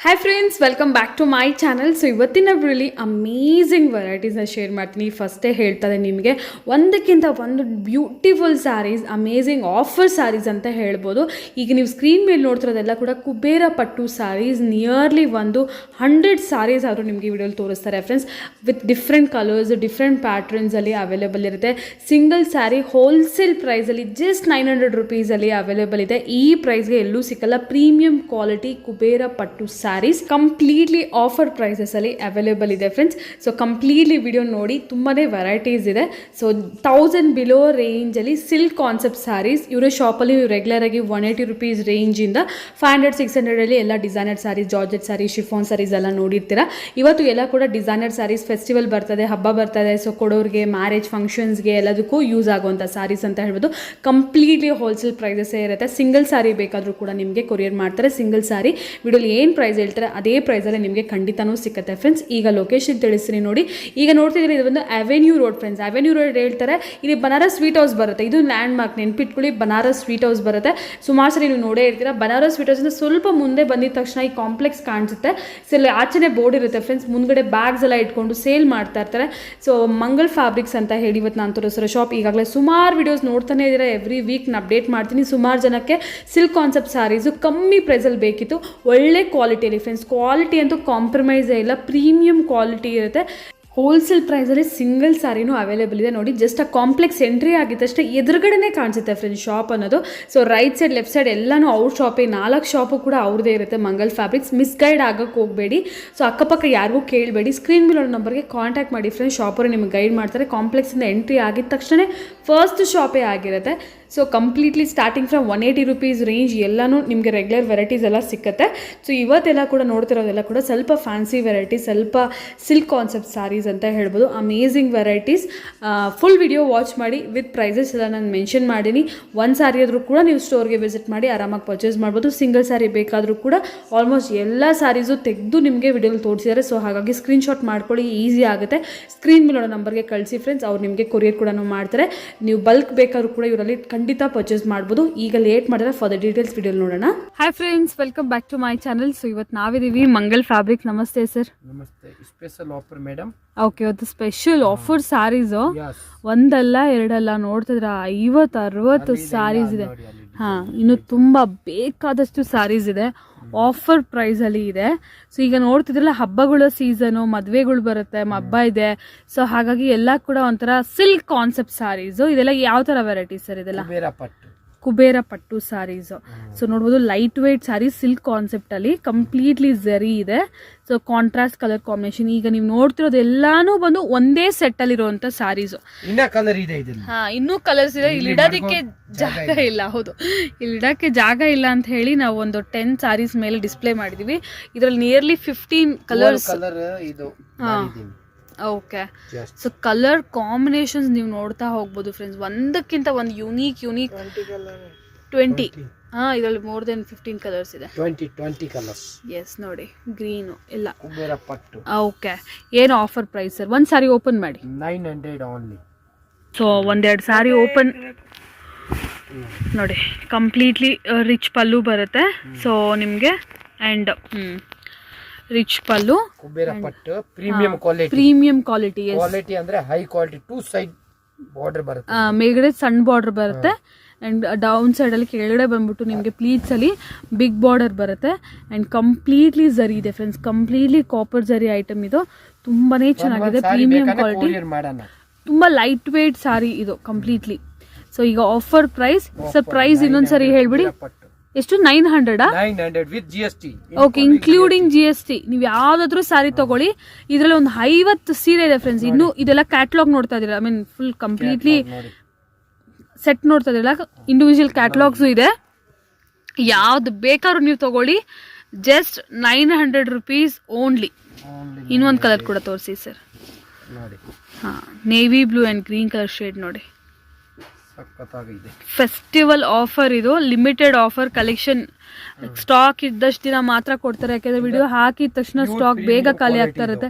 Hi friends, welcome back to my channel. So ಇವತ್ತಿನ really amazing ವೆರೈಟೀಸ್ನ share ಮಾಡ್ತೀನಿ. ಫಸ್ಟೇ ಹೇಳ್ತಾರೆ ನಿಮಗೆ ಒಂದಕ್ಕಿಂತ ಒಂದು beautiful saris, amazing offer saris ಅಂತ ಹೇಳ್ಬೋದು. ಈಗ ನೀವು ಸ್ಕ್ರೀನ್ ಮೇಲೆ ನೋಡ್ತಿರೋದೆಲ್ಲ ಕೂಡ ಕುಬೇರ ಪಟ್ಟು ಸ್ಯಾರೀಸ್. ನಿಯರ್ಲಿ 100 ಸ್ಯಾರೀಸ್ ಆದರೂ ನಿಮಗೆ ಈ ವಿಡಿಯೋಲಿ ತೋರಿಸ್ತಾರೆ ಫ್ರೆಂಡ್ಸ್. ವಿತ್ ಡಿಫ್ರೆಂಟ್ ಕಲರ್ಸ್, ಡಿಫ್ರೆಂಟ್ ಪ್ಯಾಟ್ರನ್ಸಲ್ಲಿ ಅವೈಲೇಬಲ್ ಇರುತ್ತೆ. ಸಿಂಗಲ್ ಸ್ಯಾರಿ ಹೋಲ್ಸೇಲ್ ಪ್ರೈಸಲ್ಲಿ ಜಸ್ಟ್ 900 ರುಪೀಸಲ್ಲಿ ಅವೈಲೇಬಲ್ ಇದೆ. ಈ ಪ್ರೈಸ್ಗೆ ಎಲ್ಲೂ ಸಿಕ್ಕಲ್ಲ. ಪ್ರೀಮಿಯಂ ಕ್ವಾಲಿಟಿ ಕುಬೇರ ಪಟ್ಟು ಸ್ಯಾರೀಸ್ ಕಂಪ್ಲೀಟ್ಲಿ ಆಫರ್ ಪ್ರೈಸಸ್ ಅಲ್ಲಿ ಅವೈಲೇಬಲ್ ಇದೆ ಫ್ರೆಂಡ್ಸ್. ಸೊ ಕಂಪ್ಲೀಟ್ಲಿ ವಿಡಿಯೋ ನೋಡಿ, ತುಂಬಾನೇ ವೆರೈಟೀಸ್ ಇದೆ. ಸೊ 1000 ಬಿಲೋ ರೇಂಜ್ ಅಲ್ಲಿ ಸಿಲ್ಕ್ ಕಾನ್ಸೆಪ್ಟ್ ಸ್ಯಾರೀಸ್. ಇವರ ಶಾಪಲ್ಲಿ ರೆಗ್ಯುಲರ್ ಆಗಿ 180 ರುಪೀಸ್ ರೇಂಜ್ ಇಂದ 500-600 ಅಲ್ಲಿ ಎಲ್ಲ designer saris, georgette saris, chiffon saris ಎಲ್ಲ ನೋಡಿರ್ತೀರಾ. ಇವತ್ತು ಎಲ್ಲ ಕೂಡ ಡಿಸೈನರ್ ಸ್ಯಾರೀಸ್. ಫೆಸ್ಟಿವಲ್ ಬರ್ತದೆ, ಹಬ್ಬ ಬರ್ತದೆ. ಸೊ ಕೊಡೋರಿಗೆ, ಮ್ಯಾರೇಜ್ ಫಂಕ್ಷನ್ಸ್ಗೆ ಎಲ್ಲದಕ್ಕೂ ಯೂಸ್ ಆಗುವಂಥ ಸ್ಯಾರೀಸ್ ಅಂತ ಹೇಳ್ಬೋದು. ಕಂಪ್ಲೀಟ್ಲಿ ಹೋಲ್ಸೇಲ್ ಪ್ರೈಸಸ್ಸೇ ಇರುತ್ತೆ. ಸಿಂಗಲ್ ಸ್ಯಾರಿ ಬೇಕಾದರೂ ಕೂಡ ನಿಮಗೆ ಕೊರಿಯರ್ ಮಾಡ್ತಾರೆ. ಸಿಂಗಲ್ ಸ್ಯಾರಿ ವಿಡಿಯೋಲಿ ಏನು ಪ್ರೈಸ್ ಹೇಳ್ತಾರೆ ಅದೇ ಪ್ರೈಸಲ್ಲಿ ನಿಮಗೆ ಖಂಡಿತನೂ ಸಿಗುತ್ತೆ ಫ್ರೆಂಡ್ಸ್. ಈಗ ಲೊಕೇಶನ್ ತಿಳಿಸ್ತೀನಿ ನೋಡಿ. ಈಗ ನೋಡ್ತಿದ್ದೀರಿ, ಇದು ಒಂದು avenue road friends. Avenue road ಹೇಳ್ತಾರೆ, ಇಲ್ಲಿ ಬನಾರಸ್ ಸ್ವೀಟ್ ಹೌಸ್ ಬರುತ್ತೆ. ಇದು ಲ್ಯಾಂಡ್ ಮಾರ್ಕ್, ನೆನ್ಪಿಟ್ಕೊಳ್ಳಿ. ಬನಾರಸ್ ಸ್ವೀಟ್ ಹೌಸ್ ಬರುತ್ತೆ. ಸುಮಾರು ಸರಿ ನೀವು ನೋಡೇ ಇರ್ತೀರಾ. ಬನಾರಸ್ ಸ್ವೀಟ್ ಹೌಸಿಂದ ಸ್ವಲ್ಪ ಮುಂದೆ ಬಂದಿದ ತಕ್ಷಣ ಈ ಕಾಂಪ್ಲೆಕ್ಸ್ ಕಾಣಿಸುತ್ತೆ. ಸೊ ಇಲ್ಲಿ ಆಚೆನೆ ಬೋರ್ಡ್ ಇರುತ್ತೆ ಫ್ರೆಂಡ್ಸ್. ಮುಂದ್ಗಡೆ ಬ್ಯಾಗ್ಸ್ ಎಲ್ಲ ಇಟ್ಕೊಂಡು ಸೇಲ್ ಮಾಡ್ತಾ ಇರ್ತಾರೆ. ಸೊ ಮಂಗಲ್ ಫ್ಯಾಬ್ರಿಕ್ಸ್ ಅಂತ ಹೇಳಿ ಇವತ್ತು ನಾನು ತೋರಿಸಿರೋ ಶಾಪ್. ಈಗಾಗಲೇ ಸುಮಾರು ವಿಡಿಯೋಸ್ ನೋಡ್ತಾನೆ ಇದ್ದೀರಾ. ಎವ್ರಿ ವೀಕ್ ನಾನು ಅಪ್ಡೇಟ್ ಮಾಡ್ತೀನಿ. ಸುಮಾರು ಜನಕ್ಕೆ ಸಿಲ್ಕ್ ಕಾನ್ಸೆಪ್ಟ್ ಸ್ಯಾರೀಸು ಕಮ್ಮಿ ಪ್ರೈಸಲ್ಲಿ ಬೇಕಿತ್ತು, ಒಳ್ಳೆ ಕ್ವಾಲಿಟಿಯಲ್ಲಿ ಫ್ರೆಂಡ್ಸ್. ಕ್ವಾಲಿಟಿ ಅಂತೂ ಕಾಂಪ್ರಮೈಸೇ ಇಲ್ಲ, ಪ್ರೀಮಿಯಂ ಕ್ವಾಲಿಟಿ ಇರುತ್ತೆ. ಹೋಲ್ಸೇಲ್ ಪ್ರೈಸಲ್ಲಿ ಸಿಂಗಲ್ ಸ್ಯಾರಿನೂ ಅವೈಲೇಬಲ್ ಇದೆ ನೋಡಿ. ಜಸ್ಟ್ ಆ ಕಾಂಪ್ಲೆಕ್ಸ್ ಎಂಟ್ರಿ ಆಗಿದ್ದಷ್ಟೇ ಎದುರುಗಡೆನೇ ಕಾಣಿಸುತ್ತೆ ಫ್ರೆಂಡ್ಸ್ ಶಾಪ್ ಅನ್ನೋದು. So right side, left side ಎಲ್ಲನೂ ಅವ್ರ ಶಾಪೇ. 4 ಶಾಪು ಕೂಡ ಅವ್ರದ್ದೇ ಇರುತ್ತೆ ಮಂಗಲ್ ಫ್ಯಾಬ್ರಿಕ್ಸ್. ಮಿಸ್ಗೈಡ್ ಆಗೋಕ್ಕೆ ಹೋಗಬೇಡಿ. ಸೊ ಅಕ್ಕಪಕ್ಕ ಯಾರಿಗೂ ಕೇಳಬೇಡಿ. ಸ್ಕ್ರೀನ್ ಮೇಲೆ ನಂಬರ್ಗೆ ಕಾಂಟ್ಯಾಕ್ಟ್ ಮಾಡಿ ಫ್ರೆಂಡ್ಸ್. ಶಾಪರು ನಿಮಗೆ ಗೈಡ್ ಮಾಡ್ತಾರೆ. ಕಾಂಪ್ಲೆಕ್ಸಿಂದ ಎಂಟ್ರಿ ಆಗಿದ ತಕ್ಷಣ ಫಸ್ಟ್ ಶಾಪೇ ಆಗಿರುತ್ತೆ. So completely starting from 180 rupees range ಎಲ್ಲನೂ ನಿಮಗೆ ರೆಗ್ಯುಲರ್ ವೆರೈಟೀಸ್ ಎಲ್ಲ ಸಿಕ್ಕತ್ತೆ. ಸೊ ಇವತ್ತೆಲ್ಲ ಕೂಡ ನೋಡ್ತಿರೋದೆಲ್ಲ ಕೂಡ ಸ್ವಲ್ಪ ಫ್ಯಾನ್ಸಿ ವೆರೈಟೀಸ್, ಸ್ವಲ್ಪ ಸಿಲ್ಕ್ ಕಾನ್ಸೆಪ್ಟ್ ಸ್ಯಾರೀಸ್ ಅಂತ ಹೇಳ್ಬೋದು. Amazing varieties. Full video watch ಮಾಡಿ. ವಿತ್ ಪ್ರೈಸಸ್ ಎಲ್ಲ ನಾನು ಮೆನ್ಷನ್ ಮಾಡೀನಿ. ಒಂದು ಸ್ಯಾರಿ ಆದರೂ ಕೂಡ ನೀವು ಸ್ಟೋರ್ಗೆ ವಿಸಿಟ್ ಮಾಡಿ ಆರಾಮಾಗಿ ಪರ್ಚೇಸ್ ಮಾಡ್ಬೋದು. ಸಿಂಗಲ್ ಸ್ಯಾರಿ ಬೇಕಾದರೂ ಕೂಡ ಆಲ್ಮೋಸ್ಟ್ ಎಲ್ಲ ಸ್ಯಾರೀಸು ತೆಗೆದು ನಿಮಗೆ ವಿಡಿಯೋಲಿ ತೋರಿಸಿದ್ದಾರೆ. ಸೊ ಹಾಗಾಗಿ ಸ್ಕ್ರೀನ್ಶಾಟ್ ಮಾಡ್ಕೊಳ್ಳಿ, ಈಸಿ ಆಗುತ್ತೆ. ಸ್ಕ್ರೀನ್ ಮೇಲೆ ನಂಬರ್ಗೆ ಕಳಿಸಿ ಫ್ರೆಂಡ್ಸ್. ಅವ್ರು ನಿಮಗೆ ಕೊರಿಯರ್ ಕೂಡ ಮಾಡ್ತಾರೆ. ನೀವು ಬಲ್ಕ್ ಬೇಕಾದ್ರೂ ಕೂಡ ಇವರಲ್ಲಿ ಖಂಡಿತ ಪರ್ಚೇಸ್ ಮಾಡ್ಬೋದು. ಈಗ ಲೇಟ್ ಮಾಡಿದ್ರೆ ಫಾರ್ ದ ಡೀಟೇಲ್ಸ್ ವಿಡಿಯೋ ನೋಡೋಣ. Hi friends, welcome back to my channel. So ಇವತ್ತು ನಾವಿದ್ದೀವಿ ಮಂಗಲ್ ಫ್ಯಾಬ್ರಿಕ್. ನಮಸ್ತೆ ಸರ್. ನಮಸ್ತೆ. Special offer madam. ಓಕೆ, ಇವತ್ತು ಸ್ಪೆಷಲ್ ಆಫರ್ ಸ್ಯಾರೀಸ್ ಒಂದಲ್ಲ ಎರಡಲ್ಲ ನೋಡ್ತಿದ್ರ 50-60 ಸ್ಯಾರೀಸ್ ಇದೆ. ಇನ್ನು ತುಂಬಾ ಬೇಕಾದಷ್ಟು ಸ್ಯಾರೀಸ್ ಇದೆ. ಆಫರ್ ಪ್ರೈಸ್ ಅಲ್ಲಿ ಇದೆ. ಸೊ ಈಗ ನೋಡ್ತಿದ್ರಲ್ಲ, ಹಬ್ಬಗಳ ಸೀಸನು, ಮದ್ವೆಗಳು ಬರುತ್ತೆ, ಹಬ್ಬ ಇದೆ. ಸೊ ಹಾಗಾಗಿ ಎಲ್ಲ ಕೂಡ ಒಂಥರ ಸಿಲ್ಕ್ ಕಾನ್ಸೆಪ್ಟ್ ಸ್ಯಾರೀಸ್. ಇದೆಲ್ಲ ಯಾವ ತರ ವೆರೈಟೀಸ್ ಸರ್? ಇದೆಲ್ಲ ಕುಬೇರ ಪಟ್ಟು ಸ್ಯಾರೀಸ್. ಸೊ ನೋಡ್ಬೋದು, light weight saris silk concept ಅಲ್ಲಿ ಕಂಪ್ಲೀಟ್ಲಿ ಝರಿ ಇದೆ. So contrast colour combination. ಈಗ ನೀವು ನೋಡ್ತಿರೋದು ಎಲ್ಲಾನು ಬಂದು ಒಂದೇ ಸೆಟ್ ಅಲ್ಲಿ ಇರುವಂತ ಸ್ಯಾರೀಸ್. ಇನ್ನೂ ಕಲರ್ಸ್ ಇದೆ. ಇಲ್ಲಿ ಇಡೋದಕ್ಕೆ ಜಾಗ ಇಲ್ಲ. ಹೌದು, ಇಲ್ಲಿ ಇಡಕ್ಕೆ ಜಾಗ ಇಲ್ಲ ಅಂತ ಹೇಳಿ ನಾವು ಒಂದು 10 ಸ್ಯಾರೀಸ್ ಮೇಲೆ ಡಿಸ್ಪ್ಲೇ ಮಾಡಿದೀವಿ. ಇದರಲ್ಲಿ nearly 15 colours. Okay, so colour combinations ನೀವು ನೋಡ್ತಾ ಹೋಗ್ಬೋದು ಫ್ರೆಂಡ್ಸ್. ಒಂದಕ್ಕಿಂತ ಒಂದು ಯುನೀಕ್ 20. ಇದರಲ್ಲಿ ಮೋರ್ ದೆನ್ 15 ಕಲರ್ಸ್ ಇದೆ. 20 ಕಲರ್ಸ್. ಎಸ್, ನೋಡಿ, ಗ್ರೀನು ಎಲ್ಲ. ಓಕೆ, ಏನು ಆಫರ್ ಪ್ರೈಸ್ ಸರ್? ಒಂದು ಸಾರಿ ಓಪನ್ ಮಾಡಿ. 900 ಓನ್ಲಿ. ಸೊ ಒಂದೆರಡು ಸಾರಿ ಓಪನ್ ನೋಡಿ. ಕಂಪ್ಲೀಟ್ಲಿ ರಿಚ್ ಪಲ್ಲು ಬರುತ್ತೆ. ಸೊ ನಿಮಗೆ ಆ್ಯಂಡ್ ರಿಚ್ ಪಲ್ಲು, ಕುಬೇರ ಪಟ್ಟು, ಪ್ರೀಮಿಯಂ ಕ್ವಾಲಿಟಿ ಅಂದ್ರೆ ಹೈ ಕ್ವಾಲಿಟಿ. 2 ಸೈಡ್ ಬಾರ್ಡರ್ ಬರುತ್ತೆ. ಮೇಲ್ಗಡೆ ಸಣ್ಣ ಬಾರ್ಡರ್ ಬರುತ್ತೆ ಅಂಡ್ ಡೌನ್ ಸೈಡ್ ಅಲ್ಲಿ ಕೆಳಗಡೆ ಬಂದ್ಬಿಟ್ಟು ನಿಮಗೆ ಪ್ಲೀಟ್ಸ್ ಅಲ್ಲಿ ಬಿಗ್ ಬಾರ್ಡರ್ ಬರುತ್ತೆ. ಅಂಡ್ ಕಂಪ್ಲೀಟ್ಲಿ ಝರಿ ಇದೆ ಫ್ರೆಂಡ್ಸ್. ಕಂಪ್ಲೀಟ್ಲಿ ಕಾಪರ್ ಝರಿ ಐಟಮ್ ಇದು. ತುಂಬಾನೇ ಚೆನ್ನಾಗಿದೆ. ಪ್ರೀಮಿಯಂ ಕ್ವಾಲಿಟಿ, ತುಂಬಾ ಲೈಟ್ ವೇಟ್ ಸಾರಿ ಇದು ಕಂಪ್ಲೀಟ್ಲಿ. ಸೊ ಈಗ ಆಫರ್ ಪ್ರೈಸ್ ಸರ್, ಪ್ರೈಸ್ ಇನ್ನೊಂದ್ಸರಿ ಹೇಳ್ಬಿಡಿ. ಎಷ್ಟು? 900 with GST. Okay, including GST. ನೀವು ಯಾವ್ದಾದ್ರು ಸ್ಯಾರಿ ತಗೊಳ್ಳಿ. ಇದ್ರಲ್ಲಿ ಒಂದು 50 ಸೀರೆ ಇದೆ ಫ್ರೆಂಡ್ಸ್. ಇನ್ನು ಇದೆಲ್ಲ ಕ್ಯಾಟಲಾಗ್ ನೋಡ್ತಾ ಇದೀರಾ. I mean full completely set ನೋಡ್ತಾ ಇದೀರಾ. ಇಂಡಿವಿಜುವಲ್ ಕ್ಯಾಟಲಾಗ್ಸು ಇದೆ. ಯಾವ್ದು ಬೇಕಾದ್ರೂ ನೀವು ತಗೊಳ್ಳಿ. Just 900 rupees only. ಇನ್ನೊಂದು ಕಲರ್ ಕೂಡ ತೋರಿಸಿ sir. Navy blue and green colour shade ನೋಡಿ. ಫೆಸ್ಟಿವಲ್ ಆಫರ್ ಇದು. Limited offer collection. ಸ್ಟಾಕ್ ಇದ್ದಷ್ಟು ದಿನ ಮಾತ್ರ ಕೊಡ್ತಾರೆ. ಯಾಕಂದ್ರೆ ವಿಡಿಯೋ ಹಾಕಿದ ತಕ್ಷಣ ಸ್ಟಾಕ್ ಬೇಗ ಖಾಲಿ ಆಗ್ತಾ ಇರುತ್ತೆ.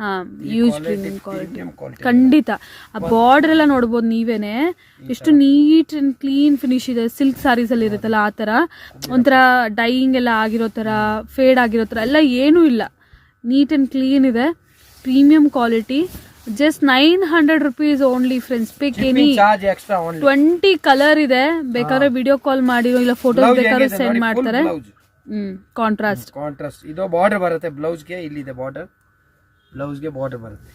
ಹಾಂ use premium quality premium quality ಖಂಡಿತ. ಆ ಬಾರ್ಡರ್ ಎಲ್ಲ ನೋಡ್ಬೋದು ನೀವೇನೆ, ಎಷ್ಟು ನೀಟ್ ಅಂಡ್ ಕ್ಲೀನ್ ಫಿನಿಶ್ ಇದೆ. ಸಿಲ್ಕ್ ಸ್ಯಾರೀಸಲ್ಲಿ ಇರುತ್ತಲ್ಲ ಆ ಥರ ಒಂಥರ ಡೈಯಿಂಗ್ ಎಲ್ಲ ಆಗಿರೋ ಥರ, ಫೇಡ್ ಆಗಿರೋ ಥರ ಎಲ್ಲ ಏನೂ ಇಲ್ಲ, ನೀಟ್ ಆ್ಯಂಡ್ ಕ್ಲೀನ್ ಇದೆ. Premium quality. Just 900 rupees only friends. ಪಿಕ್ any charge extra only. 20 colour ಇದೆ, ಬೇಕಾದ್ರೆ ವಿಡಿಯೋ ಕಾಲ್ ಮಾಡಿ ಇಲ್ಲ ಫೋಟೋಸ್ ಬೇಕಾದ್ರೆ ಸೆಂಡ್ ಮಾಡ್ತಾರೆ. ಕಾಂಟ್ರಾಸ್ಟ್ ಇದು ಬಾರ್ಡರ್ ಬರುತ್ತೆ ಬ್ಲೌಸ್ಗೆ, ಇಲ್ಲಿದೆ ಬಾರ್ಡರ್, ಬ್ಲೌಸ್ಗೆ ಬಾರ್ಡರ್ ಬರುತ್ತೆ.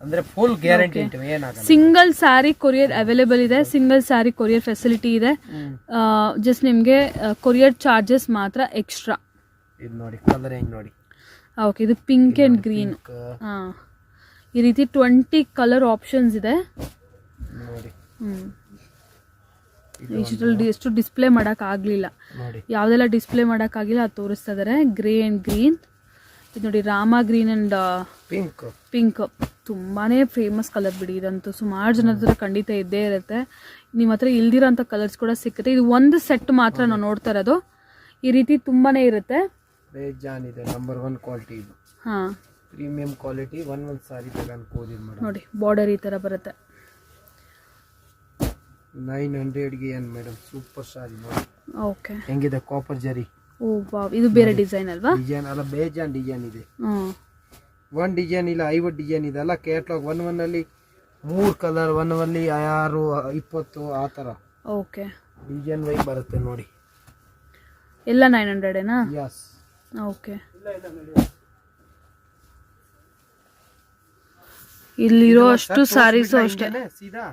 ಅಂದ್ರೆ ಫುಲ್ ಗ್ಯಾರಂಟಿ ಉಂಟು, ಏನಾಗಲ್ಲ. ಸಿಂಗಲ್ ಸ್ಯಾರಿ ಕೊರಿಯರ್ ಅವೈಲೇಬಲ್ ಇದೆ, ಸಿಂಗಲ್ ಸ್ಯಾರಿ ಕೊರಿಯರ್ ಫೆಸಿಲಿಟಿ ಇದೆ. ಜಸ್ಟ್ ನಿಮಗೆ ಕೊರಿಯರ್ ಚಾರ್ಜಸ್ ಮಾತ್ರ ಎಕ್ಸ್ಟ್ರಾ. ಇದು ನೋಡಿ ಕಲರ್ ಹೆಂಗ್ ನೋಡಿ. ಓಕೆ, ಇದು ಪಿಂಕ್ ಅಂಡ್ ಗ್ರೀನ್. ಈ ರೀತಿ 20 ಕಲರ್ ಆಪ್ಷನ್ಸ್ ಇದೆ ನೋಡಿ. ಎಷ್ಟು ಡಿಸ್ಪ್ಲೇ ಮಾಡಕ್ ಆಗ್ಲಿಲ್ಲ, ಯಾವ್ದೆಲ್ಲ ಡಿಸ್ಪ್ಲೇ ಮಾಡಕ್ ಆಗಿಲ್ಲ ಅದು ತೋರಿಸ್ತಾ ಇದಾರೆ. Grey and green. ಇದು ನೋಡಿ ರಾಮ ಗ್ರೀನ್ ಅಂಡ್ ಪಿಂಕ್. ತುಂಬಾನೇ ಫೇಮಸ್ ಕಲರ್ ಬಿಡಿ ಇದಂತೂ. ಸುಮಾರು ಜನದ ಹತ್ರ ಖಂಡಿತ ಇದ್ದೇ ಇರುತ್ತೆ. ನಿಮ್ಮ ಹತ್ರ ಇಲ್ದಿರೋಂಥ ಕಲರ್ಸ್ ಕೂಡ ಸಿಗುತ್ತೆ. ಇದು ಒಂದು ಸೆಟ್ ಮಾತ್ರ ನಾವು ನೋಡ್ತಾ ಇರೋದು. ಈ ರೀತಿ ತುಂಬಾನೇ ಇರುತ್ತೆ. ಬೇಜಾನ್ ಇದೆ. ನಂಬರ್ 1 ಕ್ವಾಲಿಟಿ ಇದು. ಹಾ, ಪ್ರೀಮಿಯಂ ಕ್ವಾಲಿಟಿ. ಒಂದ್ ಸಾರಿ ತಗೊಂಡು ನೋಡಿ ಬಾರ್ಡರ್ ಈ ತರ ಬರುತ್ತೆ. 900ಗೆ ಏನ್ ಮೇಡಮ್, ಸೂಪರ್ ಸಾರಿ ನೋಡಿ. ಓಕೆ, ಹೆಂಗಿದೆ ಕಾಪರ್ ಜರಿ. ಓ ವಾವ್, ಇದು ಬೇರೆ ಡಿಸೈನ್ ಅಲ್ವಾ? ಡಿಸೈನ್ ಅಲ್ಲ, ಬೇಜಾನ್ ಡಿಸೈನ್ ಇದೆ. ಒಂದ್ ಡಿಸೈನ್ ಇಲ್ಲ, 50 ಡಿಸೈನ್ ಇದೆ ಅಲ್ಲ. ಕ್ಯಾಟ್ಲಾಗ್ ಒನ್ ಅಲ್ಲಿ 3 ಕಲರ್, ಒನ್ ಅಲ್ಲಿ 6, 20 ಆ ತರ. ಓಕೆ, ಡಿಸೈನ್ ವೈ ಬರುತ್ತೆ ನೋಡಿ. ಎಲ್ಲ 900 ಏನಾ? ಯಸ್. ಓಕೆ, ಇಲ್ಲಿರೋ ಅಷ್ಟು ಸ್ಯಾರೀಸು ಅಷ್ಟೇ ಸೀದಾ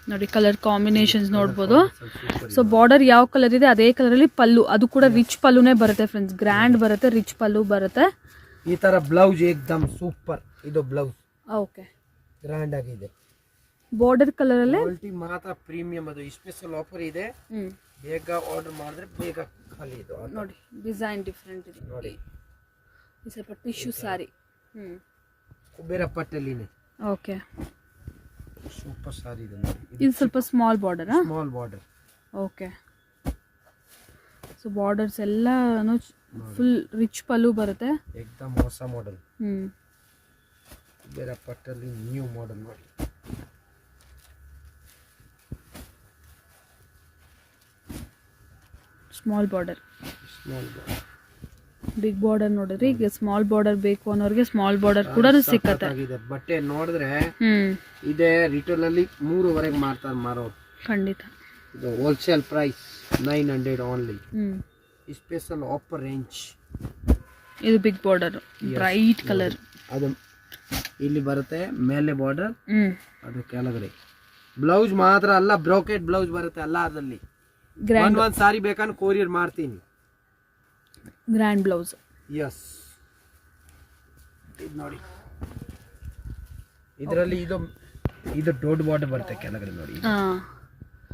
ನೋಡಿ. ಕಲರ್ ಕಾಂಬಿನೇಷನ್ಸ್ ನೋಡ್ಬೋದು. ಸೊ ಬಾರ್ಡರ್ ಯಾವ ಕಲರ್ ಇದೆ ಅದೇ ಕಲರ್ ಅಲ್ಲಿ ಪಲ್ಲು, ಅದು ಕೂಡ ರಿಚ್ ಪಲ್ಲುನೇ ಬರುತ್ತೆ ಫ್ರೆಂಡ್ಸ್. ಗ್ರ್ಯಾಂಡ್ ಬರುತ್ತೆ, ರಿಚ್ ಪಲ್ಲು ಬರುತ್ತೆ. ಈ ತರ ಬ್ಲೌಸ್ ಏಕ್ದಮ್ ಸೂಪರ್. ಇದು ಬ್ಲೌಸ್ ಓಕೆ, ಗ್ರ್ಯಾಂಡ್ ಆಗಿದೆ. ಬಾರ್ಡರ್ ಕಲರ್ ಅಲ್ಲೇ ಕ್ವಾಲಿಟಿ ಮಾತ್ರ ಪ್ರೀಮಿಯಂ. ಅದು ಸ್ಪೆಷಲ್ ಆಫರ್ ಇದೆ, ಬೇಗ ಆರ್ಡರ್ ಮಾಡಿದ್ರೆ ಬೇಗ ಖಾಲಿ. ಇದು ನೋಡಿ, ಡಿಸೈನ್ ಡಿಫ್ರೆಂಟ್ ಇದೆ ನೋಡಿ. ಇದು ಸ್ವಲ್ಪ ಟಿಶ್ಯೂ ಸಾರಿ. ಕುಬೇರ ಪಟ್ಟಲ್ಲಿನೇ. ಓಕೆ, ಸೂಪರ್ ಸಾರಿ ಇದೆ ನೋಡಿ. ಇದು ಸ್ವಲ್ಪ small border. Small border. Okay, so borders ಎಲ್ಲಾನು ಫುಲ್ ರಿಚ್ ಪಲ್ಲು ಬರುತ್ತೆ. ಏಕ್ದಮ್ ಹೊಸ ಮಾಡೆಲ್. ಕುಬೇರ ಪಟ್ಟಲ್ಲಿ ನ್ಯೂ ಮಾಡೆಲ್ ನೋಡಿ. Small border. Small border. Big border ನೋಡಿದ್ರೆ ಈಗ ಸ್ಮಾಲ್ ಬಾರ್ಡರ್ ಬೇಕು ಅನ್ನೋರಿಗೆ ಸ್ಮಾಲ್ ಬಾರ್ಡರ್ ಕೂಡ ಸಿಕ್ಕತ್ತೆ. ಬಟ್ಟೆ ನೋಡಿದ್ರೆ ಇದೆ ರಿಟೇಲ್ ಅಲ್ಲಿ 3ವರೆಗೆ ಮಾರೋರು ಖಂಡಿತ. ಇದು wholesale price 900 only. Special offer range. ಇದು ಬಿಗ್ ಬಾರ್ಡರ್, ಬ್ರೈಟ್ ಕಲರ್. ಅದು ಇಲ್ಲಿ ಬರುತ್ತೆ ಮೇಲೆ ಬಾರ್ಡರ್, ಅದು ಕೆಳಗಡೆ. ಬ್ಲೌಸ್ ಮಾತ್ರ ಅಲ್ಲ, ಬ್ರೋಕೆಟ್ ಬ್ಲೌಸ್ ಬರುತ್ತೆ ಅಲ್ಲ. ಅದರಲ್ಲಿ ಒಂದ್ ಸಾರಿ ಬೇಕಂದ್ರೆ ಕೊರಿಯರ್ ಮಾಡ್ತೀನಿ. Grand blouse. ಯಸ್, ಇದು ನೋಡಿ. ಇದರಲ್ಲಿ ಇದು ದೊಡ್ಡ ಬಾರ್ಡರ್ ಬರುತ್ತೆ ಕೆಳಗಡೆ ನೋಡಿ.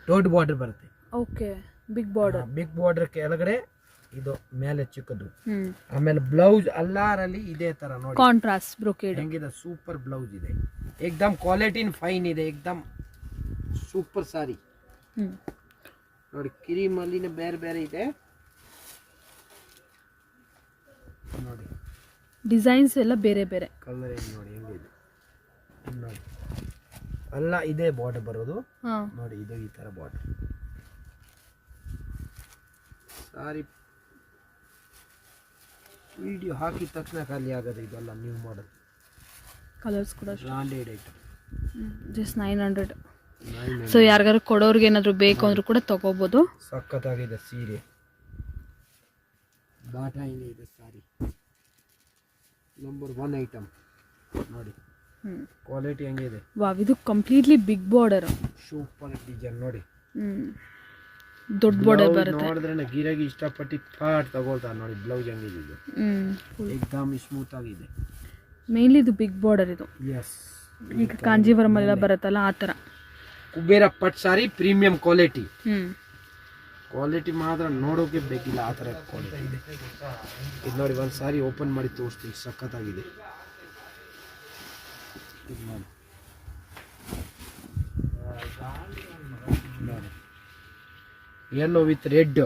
ದೊಡ್ಡ ಬಾರ್ಡರ್ ಬರುತ್ತೆ. Okay, big border. Big border ಕೆಳಗಡೆ, ಇದು ಮೇಲೆ ಚಿಕ್ಕದು. ಆಮೇಲೆ ಬ್ಲೌಸ್ ಎಲ್ಲರಲ್ಲಿ ಇದೇ ತರ ನೋಡಿ. ಕಾಂಟ್ರಾಸ್ಟ್ ಬ್ರೊಕೇಡ್ ಹೆಂಗಿದೆ, ಸೂಪರ್ ಬ್ಲೌಸ್ ಇದೆ. ಏಕ್ದಮ್ ಕ್ವಾಲಿಟಿ ಫೈನ್ ಇದೆ, ಏಕ್ದಮ್ ಸೂಪರ್ ಸಾರಿ ನೋಡಿ. ಕ್ರೀಮ್ ಅಲ್ಲಿನೇ ಬೇರೆ ಬೇರೆ ಇದೆ ನೋಡಿ. ಡಿಸೈನ್ಸ್ ಎಲ್ಲ ಬೇರೆ ಬೇರೆ. ಕಲರ್ ನೋಡಿ ಹೆಂಗಿದೆ ನೋಡಿ. ಅಲ್ಲ ಇದೇ ಬಾರ್ಡರ್ ಬರೋದು ನೋಡಿ. ಇದು ಈ ತರ ಬಾರ್ಡರ್ ಸಾರಿ. ವಿಡಿಯೋ ಹಾಕಿದ ತಕ್ಷಣ ಖಾಲಿ ಆಗೋದು. ಇದೆಲ್ಲ ನ್ಯೂ ಮಾಡೆಲ್. ಕಲರ್ಸ್ ಕೂಡ ಬ್ರಾಂಡೆಡ್ ಐಟಮ್. ಜಸ್ಟ್ 900. ಸೊ ಯಾರಿಗಾರು ಕೊಡೋರ್ಗೆ ಏನಾದ್ರು ಬೇಕು ಅಂದ್ರೂ ಕೂಡ ತಗೋಬಹುದು. ಸಖತ್ತಾಗಿದೆ ಸೀರೆ. ಬಾಟಾ ಇದೆ ಸಾರಿ. ನಂಬರ್ 1 ಐಟಮ್ ನೋಡಿ. ಕ್ವಾಲಿಟಿ ಹೆಂಗಿದೆ. ವಾವ್, ಇದು completely big border. Super design ನೋಡಿ. ದೊಡ್ಡ ಬಾರ್ಡರ್ ಬರುತ್ತೆ. ನೋಡಿದ್ರೆ ಗಿರಾಗಿ ಇಷ್ಟಪಟ್ಟು ಪಾಟ್ ತಗೊಳ್ತಾರೆ ನೋಡಿ. ಬ್ಲೌಸ್ ಹೆಂಗಿದೆ ಇದು. ಏಕ್ದಮ್ ಸ್ಮೂತ್ ಆಗಿದೆ. ಮೇನ್ಲಿ ಇದು ಬಿಗ್ ಬಾರ್ಡರ್. ಇದು ಎಸ್, ಈಗ ಕಾಂಜೀವರಂ ಎಲ್ಲ ಬರುತ್ತಲ್ಲ ಆ ತರ. ಕುಬೇರ ಪಟ್ ಸಾರಿ, ಪ್ರೀಮಿಯಂ ಕ್ವಾಲಿಟಿ. ಕ್ವಾಲಿಟಿ ಮಾತ್ರ ನೋಡೋಕೆ ಬೇಕಿಲ್ಲ, ಆ ಥರ ಕ್ವಾಲಿಟಿ ಇದೆ. ಇದು ನೋಡಿ, ಒಂದು ಸಾರಿ ಓಪನ್ ಮಾಡಿ ತೋರಿಸ್ತೀನಿ. ಸಖತ್ತಾಗಿದೆ ಇದು ನೋಡಿ. ಯೆಲ್ಲೋ ವಿತ್ ರೆಡ್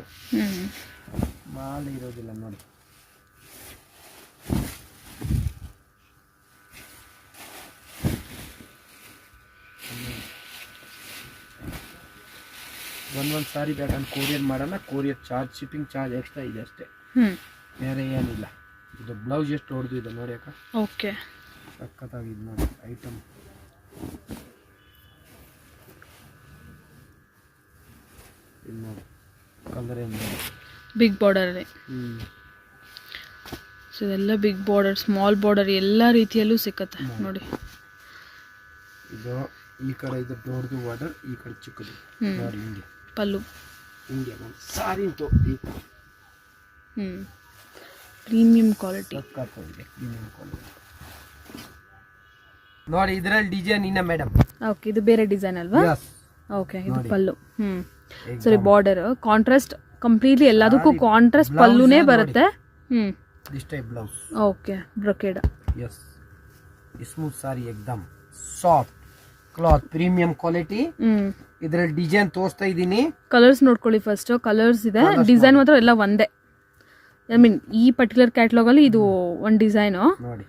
ಮಾಲೆ ಇರೋದಿಲ್ಲ ನೋಡಿ. ಒಂದೊಂದು ಸಾರಿ ಬೇಕಂದ್ರೆ ಕೊರಿಯರ್ ಮಾಡೋಣ, courier charge, shipping charge extra ಇದೆ ಅಷ್ಟೇ, ಬೇರೆ ಏನಿಲ್ಲ. ಇದು ಬ್ಲೌಸ್ ಎಷ್ಟು ಹೊಡೆದು ಇದೆ ನೋಡಿ ಅಕ್ಕ. ಓಕೆ, ಸಖತ್ತಾಗಿದೆ ನೋಡಿ ಐಟಮ್. ಇದು ನೋಡಿ ಕಲರ್ ಏನು ಬಿಗ್ ಬಾರ್ಡರ್. ಸೊ ಇದೆಲ್ಲ ಬಿಗ್ ಬಾರ್ಡರ್, ಸ್ಮಾಲ್ ಬಾರ್ಡರ್ ಎಲ್ಲ ರೀತಿಯಲ್ಲೂ ಸಿಕ್ಕತ್ತೆ ನೋಡಿ. ಇದು ಈ ಕಡೆ ಇದು ದೊಡ್ಡದು ಬಾರ್ಡರ್, ಈ ಕಡೆ ಚಿಕ್ಕದು ನೋಡಿ. ಹಿಂಗೆ ಪಲ್ಲು ಹಿಂಗೆ ಸಾರಿ ಪ್ರೀಮಿಯಂ ಕ್ವಾಲಿಟಿ ಪ್ರೀಮಿಯಂ ಕ್ವಾಲಿಟಿ ನೋಡಿ. ಇದರಲ್ಲಿ ಡಿಸೈನ್ ಇನ್ನ ಮೇಡಮ್. ಓಕೆ, ಇದು ಬೇರೆ ಡಿಸೈನ್ ಅಲ್ವಾ? ಓಕೆ, ಇದು ಪಲ್ಲು. ಸರಿ, ಬಾರ್ಡರ್ ಕಾಂಟ್ರಾಸ್ಟ್ ಕಂಪ್ಲೀಟ್ಲಿ ಎಲ್ಲದಕ್ಕೂ ಕಾಂಟ್ರಾಸ್ಟ್ ಪಲ್ಲುನೇ ಬರುತ್ತೆ. This type blouse. Okay, brocade. Yes, smooth sari, ಎಕ್ದಮ್ ಸಾಫ್ಟ್ ಕ್ಲಾತ್, ಪ್ರೀಮಿಯಂ ಕ್ವಾಲಿಟಿ. ಇದರಲ್ಲಿ ಡಿಸೈನ್ ತೋರಿಸ್ತಾ ಇದ್ದೀನಿ. ಕಲರ್ಸ್ ನೋಡ್ಕೊಳ್ಳಿ ಫಸ್ಟ್. ಕಲರ್ಸ್ ಇದೆ, ಡಿಸೈನ್ ಮಾತ್ರ ಎಲ್ಲ ಒಂದೇ. ಐ ಮೀನ್ ಈ ಪರ್ಟಿಕ್ಯುಲರ್ ಕ್ಯಾಟಲಾಗ್ ಅಲ್ಲಿ ಇದು ಒಂದು ಡಿಸೈನ್ ನೋಡಿ.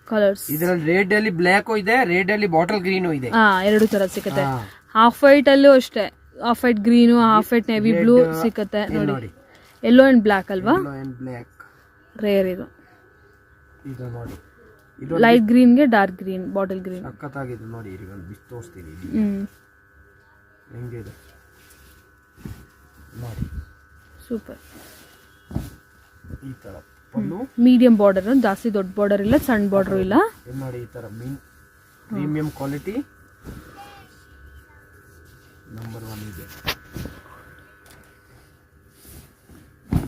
ಕಲರ್ಸ್ ಇದರಲ್ಲಿ ರೆಡ್ ಅಲ್ಲಿ ಬ್ಲಾಕ್ ಇದೆ, ರೆಡ್ ಅಲ್ಲಿ ಬಾಟಲ್ ಗ್ರೀನ್ ಇದೆ. ಎರಡು ತರ ಸಿಗುತ್ತೆ. ಹಾಫ್ ವೈಟ್ ಅಲ್ಲೂ ಅಷ್ಟೇ, half white green, half white navy blue ಸಿಗುತ್ತೆ ನೋಡಿ. ಯೆಲ್ಲೋ ಅಂಡ್ ಬ್ಲಾಕ್ ಅಲ್ವಾ? ಬ್ಲಾಕ್ ರೇರ್ ಇದು. ಇದು ನೋಡಿ, ಲೈಟ್ ಗ್ರೀನ್ ಗೆ ಡಾರ್ಕ್ ಗ್ರೀನ್, ಬಾಟಲ್ ಗ್ರೀನ್. ಸಖತ್ತಾಗಿದೆ ನೋಡಿ. ಈಗ ಬಿಸಿ ತೋರಿಸ್ತೀನಿ ಹೆಂಗಿದೆ ನೋಡಿ. ಸೂಪರ್. ಈ ತರ ಪಲ್ಲು, ಮೀಡಿಯಂ ಬಾರ್ಡರ್, ಜಾಸ್ತಿ ದೊಡ್ಡ ಬಾರ್ಡರ್ ಇಲ್ಲ, ಸಣ್ಣ ಬಾರ್ಡರ್ ಇಲ್ಲ ನೋಡಿ. ಈ ತರ ಪ್ರೀಮಿಯಂ ಕ್ವಾಲಿಟಿ ನಂಬರ್ 1 ಇದೆ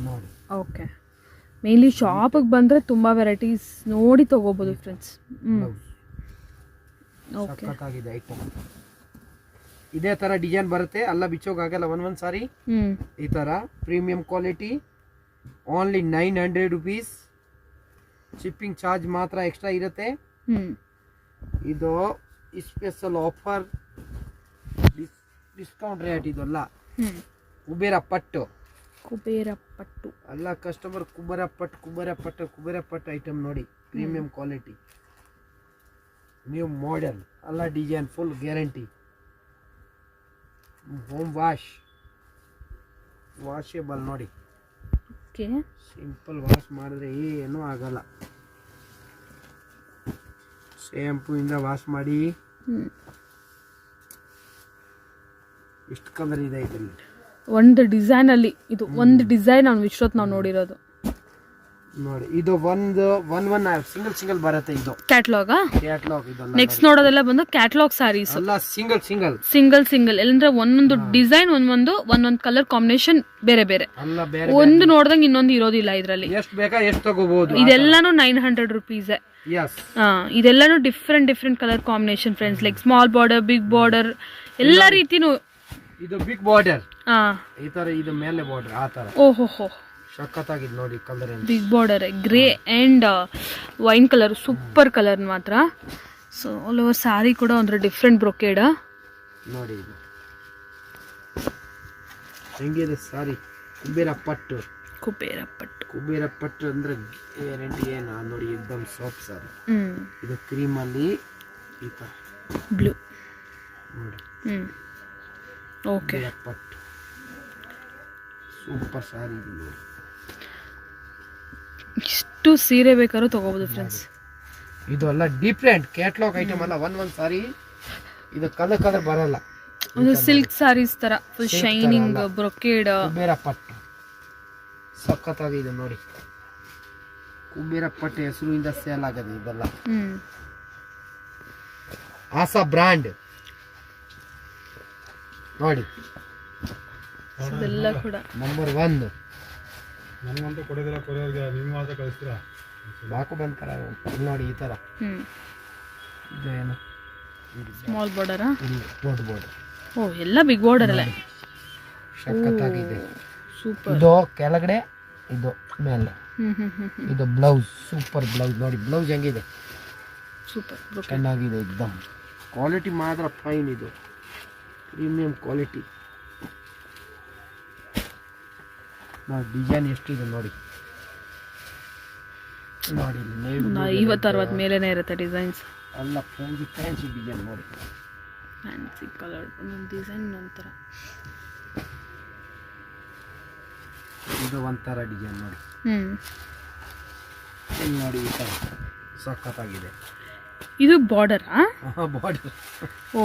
ನೋಡಿ. ಓಕೆ, ಮೇನ್ಲಿ ಶಾಪಿಗೆ ಬಂದರೆ ತುಂಬ ವೆರೈಟೀಸ್ ನೋಡಿ ತೊಗೋಬೋದು ಫ್ರೆಂಡ್ಸ್. ಓಕೆ, ಸಖತ್ತಾಗಿದೆ ಐಟಮ್. ಇದೇ ಥರ ಡಿಸೈನ್ ಬರುತ್ತೆ, ಅಲ್ಲ ಬಿಚ್ಚೋಕಾಗಲ್ಲ ಒಂದೊಂದು ಸಾರಿ. ಈ ಥರ premium quality, only 900 rupees. Shipping charge ಮಾತ್ರ ಎಕ್ಸ್ಟ್ರಾ ಇರುತ್ತೆ. ಇದು ಸ್ಪೆಷಲ್ ಆಫರ್, ಡಿಸ್ಕೌಂಟ್ ರೇಟ್. ಇದಲ್ಲ ಕುಬೇರ ಪಟ್ಟು ಅಲ್ಲ ಕಸ್ಟಮರ್, ಕುಬೇರ ಪಟ್ಟು ಐಟಮ್ ನೋಡಿ. ಪ್ರೀಮಿಯಂ ಕ್ವಾಲಿಟಿ, ನ್ಯೂ ಮಾಡೆಲ್ ಅಲ್ಲ, design full guarantee. Home washable ನೋಡಿ. ಸಿಂಪಲ್ ವಾಶ್ ಮಾಡಿದ್ರೆ ಏನೂ ಆಗಲ್ಲ. ಶಾಂಪೂ ಇಂದ ವಾಶ್ ಮಾಡಿ. ಇಷ್ಟು ಕಲರ್ ಇದೆ ಇದರಲ್ಲಿ. ಒಂದು ಡಿಸೈನ್ ಅಲ್ಲಿ ಇದು ಒಂದು ಡಿಸೈನ್ ನಾವು ಇಷ್ಟೊತ್ತು ನಾವು ನೋಡಿರೋದು ನೋಡಿ. ಇದು ಒಂದು ಸಿಂಗಲ್ ಬರುತ್ತೆ. ಇದು ಕ್ಯಾಟಲಾಗ್ ಇದಲ್ಲ. ನೆಕ್ಸ್ಟ್ ನೋಡೋದೆಲ್ಲ ಬಂದು ಕ್ಯಾಟಲಾಗ್ ಸಾರೀಸ್ ಅಲ್ಲ, ಸಿಂಗಲ್ ಎಲ್ಲಂದ್ರೆ ಒಂದೊಂದು ಡಿಸೈನ್, ಒಂದೊಂದು ಕಲರ್ ಕಾಂಬಿನೇಷನ್ ಬೇರೆ ಬೇರೆ ಅಲ್ಲ, ಬೇರೆ ಒಂದು ನೋಡ್ದಂಗೆ ಇನ್ನೊಂದು ಇರೋದಿಲ್ಲ ಇದರಲ್ಲಿ. ಎಷ್ಟು ಬೇಕಾ ಎಷ್ಟು ತಗೋಬಹುದು. ಇದೆಲ್ಲಾನು 900 ರುಪೀಸ್. ಇದೆಲ್ಲಾನು different colour combination friends. Like small border, big border, ಎಲ್ಲ ರೀತಿನೂ. ಇದು ಬಿಗ್ ಬಾರ್ಡರ್, ಈ ತರ ಇದು ಮೇಲೆ ಬಾರ್ಡರ್ ಆ ತರ. ಓಹೋ, ಸಖತ್ತಾಗಿದೆ ನೋಡಿ colour. Big border, grey and wine colour, super colour ಮಾತ್ರ. ಸೊ ಆಲ್ ಓವರ್ ಸಾರಿ ಕೂಡ ಒಂದು ಡಿಫ್ರೆಂಟ್ ಬ್ರೊಕೇಡ್ ನೋಡಿ. ಇದು ಹೆಂಗಿದೆ ಸಾರಿ? ಕುಬೇರ ಪಟ್ಟು ಅಂದ್ರೆ ಗ್ಯಾರಂಟಿ ಏನು ನೋಡಿ. ಎಕ್ದಮ್ ಸಾಫ್ಟ್ ಸಾರಿ. ಇದು ಕ್ರೀಮ್ ಅಲ್ಲಿ ಈ ತರ ಬ್ಲೂ ನೋಡಿ. ಓಕೆ, ಪಟ್ಟು ಸೂಪರ್ ಸಾರಿ ಇದು ನೋಡಿ. ಇಷ್ಟು ಸೀರೆ ಬೇಕಾದ್ರೂ ತಗೋಬಹುದು ಫ್ರೆಂಡ್ಸ್. ಇದು ಅಲ್ಲ ಡಿಫ್ರೆಂಟ್ ಕ್ಯಾಟಲಾಗ್ ಐಟಮ್ ಅಲ್ಲ. ಒಂದೊಂದು ಸಾರಿ ಇದು ಕಲರ್ ಬರಲ್ಲ. ಒಂದು ಸಿಲ್ಕ್ ಸಾರೀಸ್ ತರ ಫುಲ್ ಶೈನಿಂಗ್ ಬ್ರೊಕೇಡ್. ಕುಬೇರ ಪಟ್ಟು ಸಖತ್ತಾಗಿದೆ ನೋಡಿ. ಕುಬೇರ ಪಟ್ಟು ಹೆಸರಿಂದ ಸೇಲ್ ಆಗದೆ ಇದೆಲ್ಲ. ಆಸಾ ಬ್ರ್ಯಾಂಡ್ ನೋಡಿ. ಇದೆಲ್ಲ ಕೂಡ ನಂಬರ್ 1. ನನಗಂತೂ ಕೊಡೋದಿಲ್ಲ, ಕೊರಿಯರ್ಗೆ ನೀವು ಮಾತ್ರ ಕಳಿಸ್ತೀರಾ? ಬಾಕು ಬಂದ್ ಕರ ನೋಡಿ. ಈ ತರ ಇದು ಏನು ಸ್ಮಾಲ್ ಬಾರ್ಡರ್, ದೊಡ್ಡ ಬಾರ್ಡರ್. ಓ, ಎಲ್ಲ ಬಿಗ್ ಬಾರ್ಡರ್ ಅಲ್ಲ. ಸಖತ್ತಾಗಿದೆ. ಸೂಪರ್. ಇದು ಕೆಳಗಡೆ, ಇದು ಮೇಲೆ. ಇದು ಬ್ಲೌಸ್, ಸೂಪರ್ ಬ್ಲೌಸ್ ನೋಡಿ. ಬ್ಲೌಸ್ ಹೆಂಗಿದೆ? ಸೂಪರ್ ಚೆನ್ನಾಗಿದೆ ಎಕ್ದಮ್. ಕ್ವಾಲಿಟಿ ಮಾತ್ರ ಫೈನ್. ಇದು ಪ್ರೀಮಿಯಂ ಕ್ವಾಲಿಟಿ ನೋಡಿ. ಡಿಸೈನ್ ಎಷ್ಟಿದೆ ನೋಡಿ. 50-60 ಮೇಲೇನೆ ಇರುತ್ತೆ ಡಿಸೈನ್ಸ್. ಅಲ್ಲ, ಫ್ಯಾನ್ಸಿ ಡಿಸೈನ್ ನೋಡಿ. ಫ್ಯಾನ್ಸಿ ಕಲರ್ ಒಂದೊಂದು ಡಿಸೈನ್ ಒಂಥರ. ಇದು ಒಂಥರ ಡಿಸೈನ್ ನೋಡಿ, ಹ್ಞೂ ಇಲ್ಲಿ ನೋಡಿ ಈ ಥರ ಸಖತ್ತಾಗಿದೆ. ಇದು ಬಾರ್ಡರಾ? ಬಾರ್ಡರ್ ಓ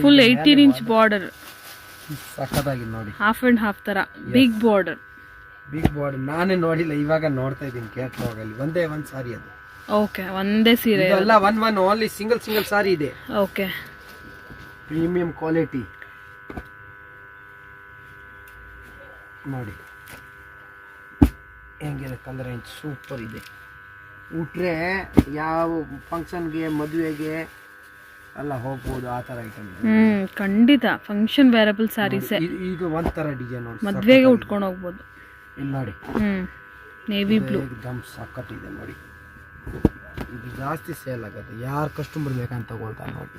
ಫುಲ್ 18 ಇಂಚ್ ಬಾರ್ಡರ್, ಸಖತ್ತಾಗಿದೆ ನೋಡಿ. ಹಾಫ್ ಆ್ಯಂಡ್ ಹಾಫ್ ಥರ ಬಿಗ್ ಬಾರ್ಡರ್. ಬಿಗ್ ಬಾರ್ಡರ್ ನಾನೇ ನೋಡಿಲ್ಲ, ಇವಾಗ ನೋಡ್ತಾ ಇದ್ದೀನಿ ಕ್ಯಾಟ್ಲಾಗ್ ಅಲ್ಲಿ. ಒಂದೇ ಒಂದು ಸಾರಿ ಅದು. ಓಕೆ, ಒಂದೇ ಸೀರೆ ಅಲ್ಲ, ಒನ್ ಓನ್ಲಿ ಸಿಂಗಲ್ ಸಾರಿ ಇದೆ. ಓಕೆ, ಪ್ರೀಮಿಯಂ ಕ್ವಾಲಿಟಿ ನೋಡಿ ಹೆಂಗಿದೆ ಕಲರ್ ರೇಂಜ್, ಸೂಪರ್ ಇದೆ. ಉಟ್ರೆ ಯಾವ ಫಂಕ್ಷನ್ಗೆ ಮದುವೆಗೆ ಎಲ್ಲ ಹೋಗ್ಬೋದು ಆ ಥರ ಐಟಮ್. ಖಂಡಿತ ಫಂಕ್ಷನ್ ವೇರಬಲ್ ಸ್ಯಾರೀಸ್. ಇದು ಒಂಥರ ಡಿಸೈನ್ ನೋಡಿ, ಮದುವೆಗೆ ಉಟ್ಕೊಂಡು ಹೋಗ್ಬೋದು. ಇಲ್ಲಿ ನೋಡಿ ನೇವಿ ಬ್ಲೂ ಎಕ್ದಮ್ ಸಖತ್ತಿದೆ ನೋಡಿ. ಇದು ಜಾಸ್ತಿ ಸೇಲ್ ಆಗುತ್ತೆ, ಯಾರು ಕಸ್ಟಮರ್ ಬೇಕಂತ ತಗೊಳ್ತಾರೆ ನೋಡಿ.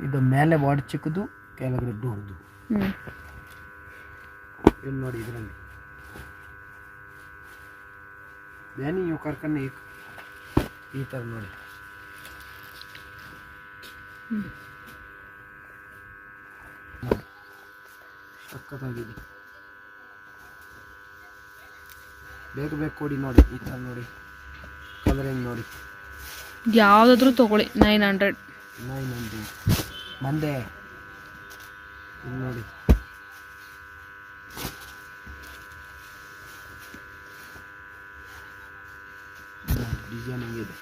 ಇದು ಮೇಲೆ ಬಾಡಿ ಚಿಕ್ಕದು, ಕೆಳಗಡೆ ದೊಡ್ಡದು. ಇಲ್ಲಿ ನೋಡಿ ಇದರಲ್ಲಿ ಬೇನಿ ಇವು ಕರ್ಕನ್ನ ಈ ಥರ ನೋಡಿ. ಸಖತ್ತಾಗಿದೆ, ಬೇಗ ಕೊಡಿ ನೋಡಿ. ಈ ಥರ ನೋಡಿ ಕಲರಿಂಗ್ ನೋಡಿ. ಯಾವುದಾದ್ರೂ ತಗೊಳ್ಳಿ 900 ಮಂದೆ. ಇಲ್ಲಿ ನೋಡಿ ಡಿಸೈನ್ ಹೆಂಗಿದೆ,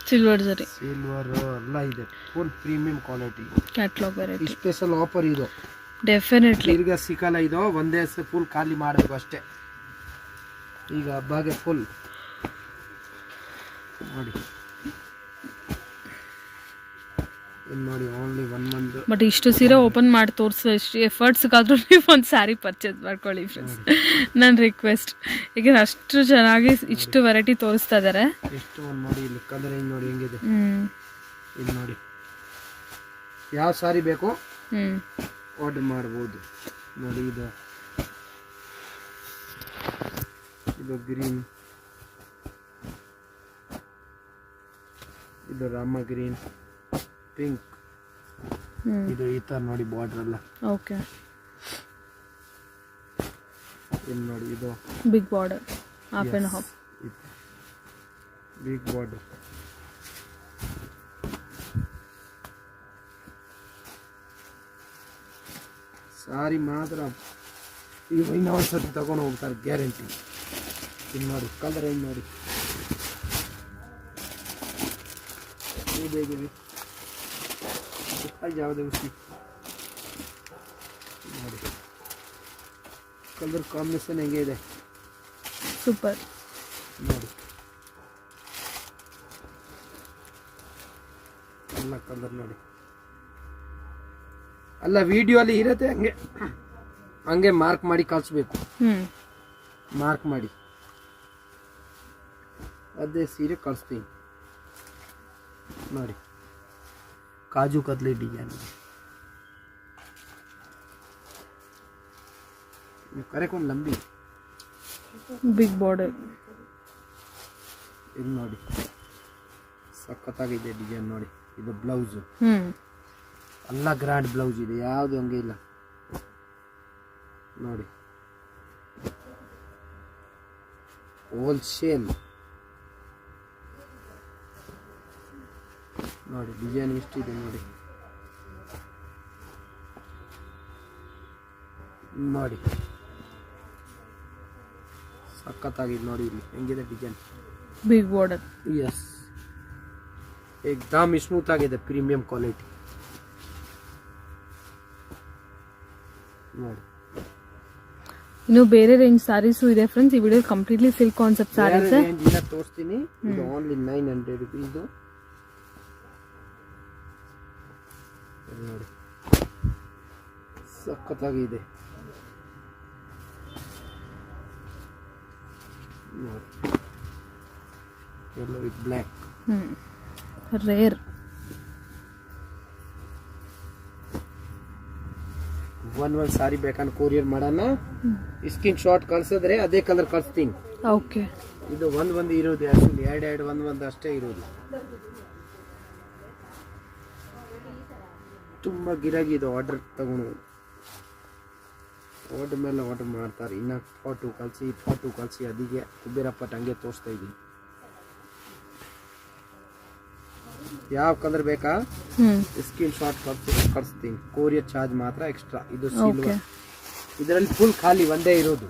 ಸಿಲ್ವರ್ ಜರಿ, ಸಿಲ್ವರ್ ಎಲ್ಲ ಇದೆ. Full premium quality catalogue variety. Special offer ಇದು, ಡೆಫಿನೆಟ್ಲಿ. ಈಗ ಸಿಕ್ಕಲ್ಲ ಇದು, ಒಂದೇ ಫುಲ್ ಖಾಲಿ ಮಾಡಬೇಕು ಅಷ್ಟೇ. ಈಗ ಹಬ್ಬಗೆ ಫುಲ್ ನೋಡಿ. ಇಲ್ಲಿ ನೋಡಿ ಓನ್ಲಿ 1 ಮಂತ್. ಬಟ್ ಇಷ್ಟು ಸೀರೆ ಓಪನ್ ಮಾಡಿ ತೋರಿಸೋ ಇಷ್ಟು ಎಫರ್ಟ್ಸ್ಗಾದ್ರೂ ನೀವು ಒಂದು ಸ್ಯಾರಿ ಪರ್ಚೇಸ್ ಮಾಡ್ಕೊಳ್ಳಿ ಫ್ರೆಂಡ್ಸ್, ನನ್ನ ರಿಕ್ವೆಸ್ಟ್. ಈಗ ಅಷ್ಟು ಚೆನ್ನಾಗಿ ಇಷ್ಟು ವೆರೈಟಿ ತೋರಿಸ್ತಾ ಇದ್ದಾರೆ. ಎಷ್ಟು ಒಂದು ನೋಡಿ, ಇಲ್ಲಿ ಕಲರ್ ಏನು ನೋಡಿ ಹೆಂಗಿದೆ. ಇಲ್ಲಿ ನೋಡಿ ಯಾವ ಸಾರಿ ಬೇಕು ಆರ್ಡರ್ ಮಾಡ್ಬೋದು ನೋಡಿ. ಇದು ಗ್ರೀನ್, ಇದು ರಾಮ ಗ್ರೀನ್, ಪಿಂಕ್, ಇದು ಈ ಥರ ನೋಡಿ ಬಾರ್ಡರ್ ಎಲ್ಲ. ಓಕೆ, ಇಲ್ಲಿ ನೋಡಿ ಇದು big border, half and half big border. Sari ಮಾತ್ರ ಈಗ ಇನ್ನೊಂದು ಸರ್ತಿ ತಗೊಂಡು ಹೋಗ್ತಾರೆ ಗ್ಯಾರಂಟಿ. ಇಲ್ಲಿ ನೋಡಿ ಕಲರ್ ಏನು ನೋಡಿ, ಬೇಕಿದೆ ಯಾವುದೇ ಉಸಿ ನೋಡಿ. ಕಲರ್ ಕಾಂಬಿನೇಷನ್ ಹೆಂಗೆ ಇದೆ, ಸೂಪರ್ ನೋಡಿ. ಎಲ್ಲ ಕಲರ್ ನೋಡಿ. ಅಲ್ಲ ವಿಡಿಯೋ ಅಲ್ಲಿ ಇರತ್ತೆ, ಹಂಗೆ ಮಾರ್ಕ್ ಮಾಡಿ ಕಳಿಸ್ಬೇಕು. ಮಾರ್ಕ್ ಮಾಡಿ ಅದೇ ಸೀರೆ ಕಳಿಸ್ತೀನಿ ನೋಡಿ. ಕಾಜು ಕತ್ಲಿ ಡಿಸೈನ್ ಕರೆಕೊಂಡು ಲಂಬಿ ಬಿಗ್ ಬಾರ್ಡರ್. ಇದು ನೋಡಿ ಸಖತ್ತಾಗಿದೆ ಡಿಸೈನ್ ನೋಡಿ. ಇದು ಬ್ಲೌಸು ಎಲ್ಲ ಗ್ರ್ಯಾಂಡ್ ಬ್ಲೌಸ್ ಇದೆ, ಯಾವುದು ಹಂಗೆ ಇಲ್ಲ ನೋಡಿ. ಹೋಲ್ಸೇಲ್ ನೋಡಿ, ಡಿಸೈನ್ ಎಷ್ಟಿದೆ ನೋಡಿ. ನೋಡಿ ಸಖತ್ತಾಗಿದೆ ನೋಡಿ. ಇಲ್ಲಿ ಹೆಂಗಿದೆ ಡಿಸೈನ್, ಬಿಗ್ ಬಾರ್ಡರ್. ಎಸ್, ಏಕ್ದಮ್ ಸ್ಮೂತ್ ಆಗಿದೆ, ಪ್ರೀಮಿಯಂ ಕ್ವಾಲಿಟಿ ನೋಡಿ. ಇನ್ನು ಬೇರೆ ರೇಂಜ್ ಸ್ಯಾರೀಸು ಇದೆ ಫ್ರೆಂಡ್ಸ್. ಈ video completely silk concept saris ತೋರಿಸ್ತೀನಿ. ಇದು ಓನ್ಲಿ 900 rupees ನೋಡಿ. ಸಖತ್ತಾಗಿದೆ ನೋಡಿ. Yellow with black, rare. ಒಂದು ಸಾರಿ ಬೇಕಂದ್ರೆ ಕೊರಿಯರ್ ಮಾಡೋಣ. ಸ್ಕ್ರೀನ್ ಶಾಟ್ ಕಳ್ಸಿದ್ರೆ ಅದೇ ಕಲರ್ ಕಳಿಸ್ತೀನಿ. ಓಕೆ, ಇದು ಒಂದು ಇರೋದು, ಆ್ಯಕ್ಚುಲಿ ಎರಡು ಒಂದು ಅಷ್ಟೇ ಇರೋದು. ತುಂಬ ಗಿರಾಗಿ ಇದು ಆರ್ಡರ್ ತಗೊಂಡು ಆರ್ಡರ್ ಮೇಲೆ ಆರ್ಡರ್ ಮಾಡ್ತಾರೆ. ಇನ್ನು ಫೋಟೋ ಕಳಿಸಿ ಅದಕ್ಕೆ ಕುಬೇರಪ್ಪ ಹಂಗೆ ತೋರಿಸ್ತಾ ಇದ್ದೀನಿ. ಯಾವ ಕಲರ್ ಬೇಕಾ ಸ್ಕ್ರೀನ್ ಶಾಟ್ ಕಳಿಸ್ತೀನಿ. ಕೊರಿಯರ್ ಚಾರ್ಜ್ ಮಾತ್ರ ಎಕ್ಸ್ಟ್ರಾ. ಇದು ಸಿಲ್ವರ್, ಇದರಲ್ಲಿ ಫುಲ್ ಖಾಲಿ ಒಂದೇ ಇರೋದು.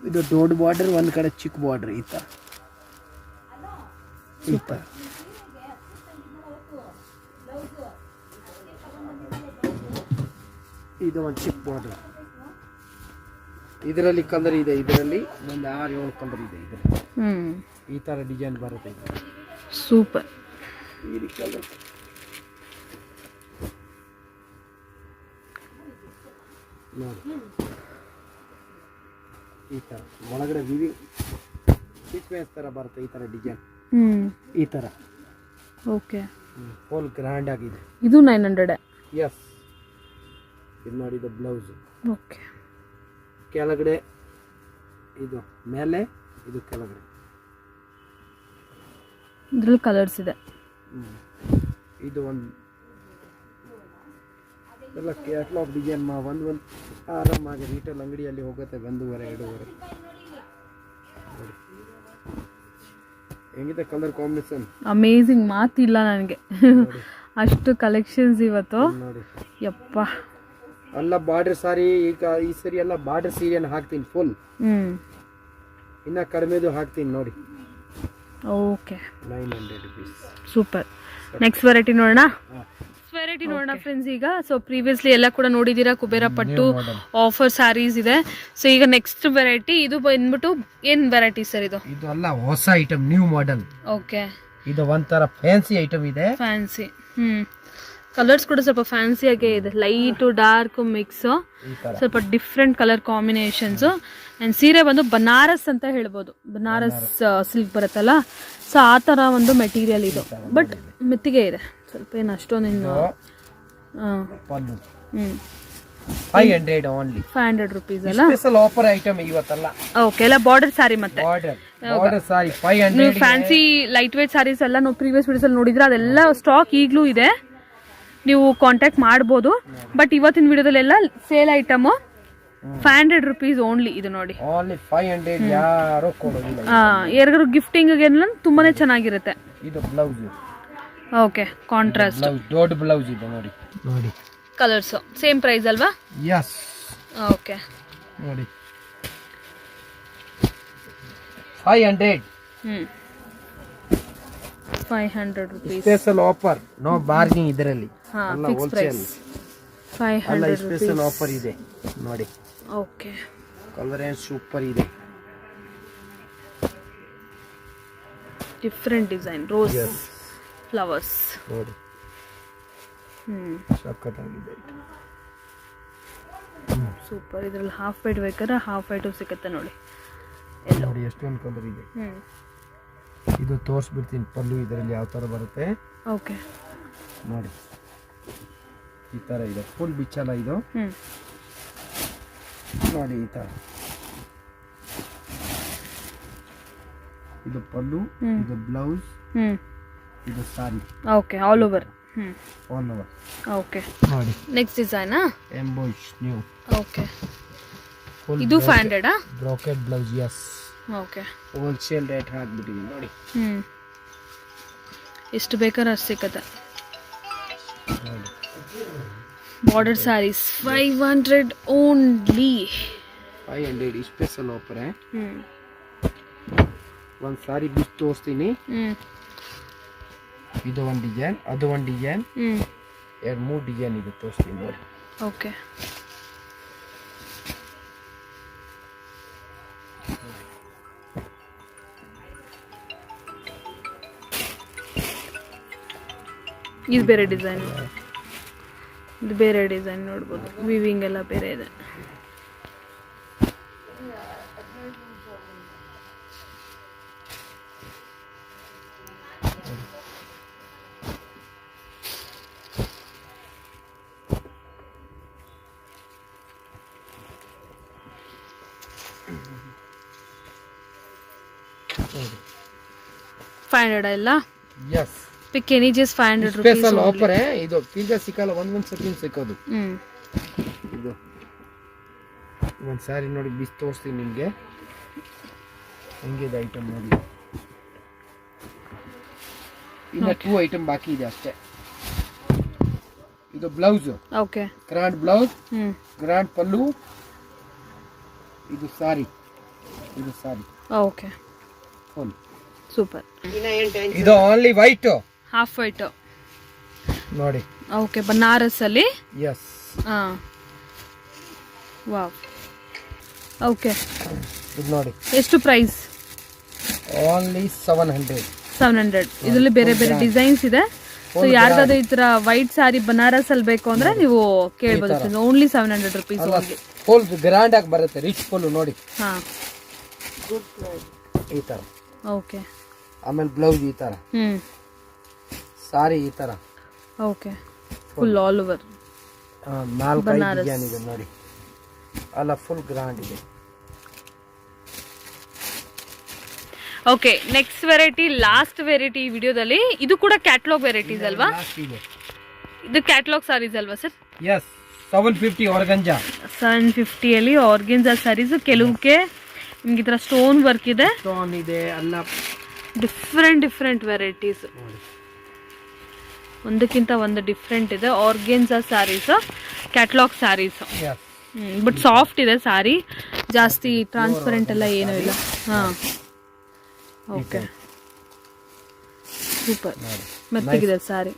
ಇದು ದೊಡ್ಡ ಬಾರ್ಡರ್, ಒಂದ್ ಕಡೆ ಚಿಕ್ಕ ಬಾರ್ಡರ್ ಈ ತರ. ಇದು ಒಂದು ಚಿಕ್ಕ ಬಾರ್ಡರ್. ಇದರಲ್ಲಿ ಕಲರ್ ಇದೆ, ಇದರಲ್ಲಿ ಒಂದು 6-7 ಕಲರ್ ಇದೆ. ಇದರಲ್ಲಿ ಈ ತರ ಡಿಸೈನ್ ಬರುತ್ತೆ. ಸೂಪರ್. ಈ ಕಲರ್ ನೋಡಿ, ಈ ತರ ಒಳಗಡೆ ಸೀಕ್ವೆನ್ಸ್ ತರ ಬರುತ್ತೆ. ಈ ತರ ಡಿಸೈನ್ ಈ ತರ. ಓಕೆ, ಫುಲ್ ಗ್ರ್ಯಾಂಡ್ ಆಗಿದೆ. ಇದು 900. ಎಸ್, ಇದು ನೋಡಿ, ಇದು ಬ್ಲೌಸ್. ಓಕೆ, ಕೆಳಗಡೆ ಇದು ಮೇಲೆ, ಇದು ಕೆಳಗಡೆ. ಇದ್ರಲ್ಲಿ ಕಲರ್ಸ್ ಇದೆ. ಇದು ಒಂದು ಎಲ್ಲ ಕ್ಯಾಟ್ಲಾಗ್ ಡಿಸೈನ್ ಒಂದು ಆರಾಮಾಗಿ ರಿಟೇಲ್ ಅಂಗಡಿಯಲ್ಲಿ ಹೋಗುತ್ತೆ 1.5-2.5. ಹೆಂಗಿದೆ ಕಲರ್ ಕಾಂಬಿನೇಷನ್? ಅಮೇಝಿಂಗ್, ಮಾತಿಲ್ಲ ನನಗೆ. ಅಷ್ಟು ಕಲೆಕ್ಷನ್ಸ್ ಇವತ್ತು. ನೋಡಿ ಯಪ್ಪ, ಎಲ್ಲ ಬಾರ್ಡರ್ ಸಾರಿ. ಈಗ ಈ ಸರಿ ಎಲ್ಲ ಬಾರ್ಡರ್ ಸೀರೆಯನ್ನು ಹಾಕ್ತೀನಿ ಫುಲ್. ಇನ್ನ ಕಡಿಮೆದು ಹಾಕ್ತೀನಿ ನೋಡಿ. Okay, 900 rupees. Super. Next variety ನೋಡೋಣ. ಫ್ರೆಂಡ್ಸ್, ಈಗ ಸೊ ಪ್ರೀವಿಯಸ್ಲಿ ಎಲ್ಲ ಕೂಡ ನೋಡಿದ್ದೀರಾ, ಕುಬೇರ ಪಟ್ಟು ಆಫರ್ ಸ್ಯಾರೀಸ್ ಇದೆ. ಸೊ ಈಗ ನೆಕ್ಸ್ಟ್ ವೆರೈಟಿ ಇದು ಬಂದ್ಬಿಟ್ಟು ಏನ್ ವೆರೈಟಿ ಸರ್ ಇದು? ಇದು ಅಲ್ಲ, ಹೊಸ ಐಟಮ್, ನ್ಯೂ ಮಾಡೆಲ್. ಓಕೆ, ಇದು ಒಂಥರ ಫ್ಯಾನ್ಸಿ ಐಟಮ್ ಇದೆ. ಫ್ಯಾನ್ಸಿ. ಕಲರ್ಸ್ ಕೂಡ ಸ್ವಲ್ಪ ಫ್ಯಾನ್ಸಿ ಆಗೇ ಇದೆ. ಲೈಟ್ ಡಾರ್ಕ್ ಮಿಕ್ಸ್, ಸ್ವಲ್ಪ ಡಿಫ್ರೆಂಟ್ ಕಲರ್ ಕಾಂಬಿನೇಷನ್ಸ್. ಅಂಡ್ ಸೀರೆ ಬಂದು ಬನಾರಸ್ ಅಂತ ಹೇಳ್ಬೋದು. ಬನಾರಸ್ ಸಿಲ್ಕ್ ಬರುತ್ತಲ್ಲ, ಸೊ ಆ ತರ ಒಂದು ಮೆಟೀರಿಯಲ್ ಇದು. ಬಟ್ ಮೆತ್ತಿಗೆ ಇದೆ ಸ್ವಲ್ಪ, ಏನು ಅಷ್ಟೊಂದು. 500 ಓನ್ಲಿ. 500 rupees ಅಲ್ಲ? ಸ್ಪೆಷಲ್ ಆಫರ್ ಐಟಮ್ ಇವತ್ತಲ್ಲ. ಓಕೆ, ಎಲ್ಲ ಬಾರ್ಡರ್ ಸಾರಿ. ಮತ್ತೆ ಬಾರ್ಡರ್ ಸಾರಿ 500. ನೀವು ಫ್ಯಾನ್ಸಿ ಲೈಟ್ ವೇಟ್ ಸಾರೀಸ್ ಎಲ್ಲ ನಾವು ಪ್ರೀವಿಯಸ್ ವಿಡಿಯೋಸ್ ಅಲ್ಲಿ ನೋಡಿದ್ರೆ ಅದೆಲ್ಲ ಸ್ಟಾಕ್ ಈಗಲೂ ಇದೆ, ನೀವು ಕಾಂಟ್ಯಾಕ್ಟ್ ಮಾಡ್ಬೋದು. ಬಟ್ ಇವತ್ತಿನ ವಿಡಿಯೋದಲ್ಲೆಲ್ಲ ಸೇಲ್ ಐಟಮ್ 500 rupees ಓನ್ಲಿ. ಇದು ನೋಡಿ, ಓನ್ಲಿ 500. ಯಾರು ಕೊಡೋದಿಲ್ಲ. ಯಾರಿಗಾರು ಗಿಫ್ಟಿಂಗ್ ತುಂಬಾನೇ ಚೆನ್ನಾಗಿರುತ್ತೆ. ಇದು ಬ್ಲೌಸ್. ಓಕೆ, ಕಾಂಟ್ರಾಸ್ಟ್ ದೊಡ್ಡ ಬ್ಲೌಸ್ ಇದೆ ನೋಡಿ. ನೋಡಿ ಕಲರ್ಸ್ ಸೇಮ್ ಪ್ರೈಸ್ ಅಲ್ವಾ? ಯಸ್. ಓಕೆ, ನೋಡಿ 500. 500 rupees. Special offer, no bargaining ಇದರಲ್ಲಿ. ಎಲ್ಲ ಫಿಕ್ಸ್ ಪ್ರೈಸ್. 500 ಸ್ಪೆಷಲ್ ಆಫರ್ ಇದೆ ನೋಡಿ. ಓಕೆ, ಕಲರ್ ಏನ್ ಸೂಪರ್ ಇದೆ. ಡಿಫ್ರೆಂಟ್ ಡಿಸೈನ್, ರೋಸ್ ಫ್ಲವರ್ಸ್ ನೋಡಿ. ಸಖತ್ತಾಗಿದೆ. ಸೂಪರ್. ಇದ್ರಲ್ಲಿ ಹಾಫ್ ವೈಟ್ ಬೇಕಾದ್ರೆ ಹಾಫ್ ವೈಟು ಸಿಗುತ್ತೆ ನೋಡಿ. ನೋಡಿ ಎಷ್ಟೊಂದು ಕಲರ್ ಇದೆ. ಇದು ತೋರಿಸ್ಬಿಡ್ತೀನಿ ಪಲ್ಲು ಇದರಲ್ಲಿ ಯಾವ ತರ ಬರುತ್ತೆ. ಓಕೆ, ನೋಡಿ ಈ ತರ ಇದೆ. ಫುಲ್ ಬಿಚ್ಚಲ್ಲ ಇದು. ನೋಡಿ ಈ ತರ. ಇದು ಪಲ್ಲು, ಇದು ಬ್ಲೌಸ್, ಇದು sari. Okay, all over. All over. Okay, ನೋಡಿ next design emboss new. Okay, ಇದು 500 brocade blouse. Yes. Okay, wholesale rate ಹಾಕ್ಬಿಟ್ಟಿದ್ದೀನಿ ನೋಡಿ. ಎಷ್ಟು ಬೇಕಾದ್ರೆ ಅಷ್ಟು ಸಿಕ್ಕತ್ತೆ. ನೋಡಿ border saris 500 only. 500 special offer. ಒಂದು ಸಾರಿ ಬಿಟ್ಟು ತೋರಿಸ್ತೀನಿ. ಇದು ಒಂದು ಡಿಸೈನ್, ಅದು ಒಂದು ಡಿಸೈನ್, 2-3 ಡಿಸೈನ್ ಇದೆ, ತೋರಿಸ್ತೀನಿ ನೋಡಿ. ಓಕೆ, ಇದು ಬೇರೆ ಡಿಸೈನ್, ಇದು ಬೇರೆ ಡಿಸೈನ್ ನೋಡ್ಬೋದು. ವಿವಿಂಗ್ ಎಲ್ಲ ಬೇರೆ ಇದೆ. $500 ಇಲ್ಲ? Yes. Pick any just 500 rupees. Special offer. ಇದು ಪಿಜ್ಜಾ ಸಿಕ್ಕಲ್ಲ, ಒಂದೊಂದು ಸತಿ ಸಿಕ್ಕೋದು. ಇದು ಒಂದು ಸ್ಯಾರಿ ನೋಡಿ ಬಿಸಿ ತೋರಿಸ್ತೀನಿ ನಿಮಗೆ. ಹೆಂಗಿದೆ ಐಟಮ್ ನೋಡಿ. ಇನ್ನು 2 ಐಟಮ್ ಬಾಕಿ ಇದೆ ಅಷ್ಟೇ. ಇದು blouse, okay, grand blouse, grand ಪಲ್ಲು. ಇದು ಸಾರಿ, ಓಕೆ, ಫುಲ್ ಸೂಪರ್. ಇದು ಓನ್ಲಿ ವೈಟ್, ಹಾಫ್ ವೈಟ್ ನೋಡಿ. ಓಕೆ, ಬನಾರಸ್ ಅಲ್ಲಿ. ಎಸ್. ವಾವ್. ಓಕೆ, ಇದು ನೋಡಿ. ಎಷ್ಟು ಪ್ರೈಸ್? ಓನ್ಲಿ 700. ಇದರಲ್ಲಿ ಬೇರೆ ಬೇರೆ ಡಿಸೈನ್ಸ್ ಇದೆ. ಸೊ ಯಾರಿಗಾದ್ರೂ ಈ ತರ ವೈಟ್ ಸ್ಯಾರಿ ಬನಾರಸ್ ಅಲ್ಲಿ ಬೇಕು ಅಂದ್ರೆ ನೀವು ಕೇಳ್ಬೋದು. Only 700 rupees. ಫುಲ್ ಗ್ರ್ಯಾಂಡ್ ಆಗಿ ಬರುತ್ತೆ, ರಿಚ್ ಫುಲ್ ನೋಡಿ. ಹಾ, ಈ ತರ. ಓಕೆ. ಆಮೇಲೆ ಬ್ಲೌಸ್ ಈ ತರ, ಸಾರಿ ಈ ತರ. Okay, full all over 4 design ಇದೆ ನೋಡಿ. ಅಲ್ಲ, ಫುಲ್ ಗ್ರ್ಯಾಂಡ್ ಇದೆ. Okay, next variety, last variety ಈ ವಿಡಿಯೋದಲ್ಲಿ. ಇದು ಕೂಡ ಕ್ಯಾಟ್ಲಾಗ್ ವೆರೈಟೀಸ್ ಅಲ್ವಾ? ಇದು ಕ್ಯಾಟ್ಲಾಗ್ ಸಾರೀಸ್ ಅಲ್ವಾ ಸರ್? ಎಸ್. 750 ಆರ್ಗಂಜಾ. 750 ಅಲ್ಲಿ ಆರ್ಗನ್ಜಾ ಸಾರೀಸ್. ಕೆಲವಕ್ಕೆ ನಿಮ್ಗೆ ಈ ತರ ಸ್ಟೋನ್ ವರ್ಕ್ ಇದೆ, ಸ್ಟೋನ್ ಇದೆ, ಅಲ್ಲ ಡಿಫ್ರೆಂಟ್ ವೆರೈಟೀಸ್. ಒಂದಕ್ಕಿಂತ ಒಂದು ಡಿಫ್ರೆಂಟ್ ಇದೆ. Organza saris, catalogue saris. But soft ಇದೆ ಸಾರಿ, ಜಾಸ್ತಿ ಟ್ರಾನ್ಸ್ಪರೆಂಟ್ ಎಲ್ಲ ಏನೂ ಇಲ್ಲ. ಹಾ, ಓಕೆ, ಸೂಪರ್. ಮೆತ್ತಗಿದೆ sari.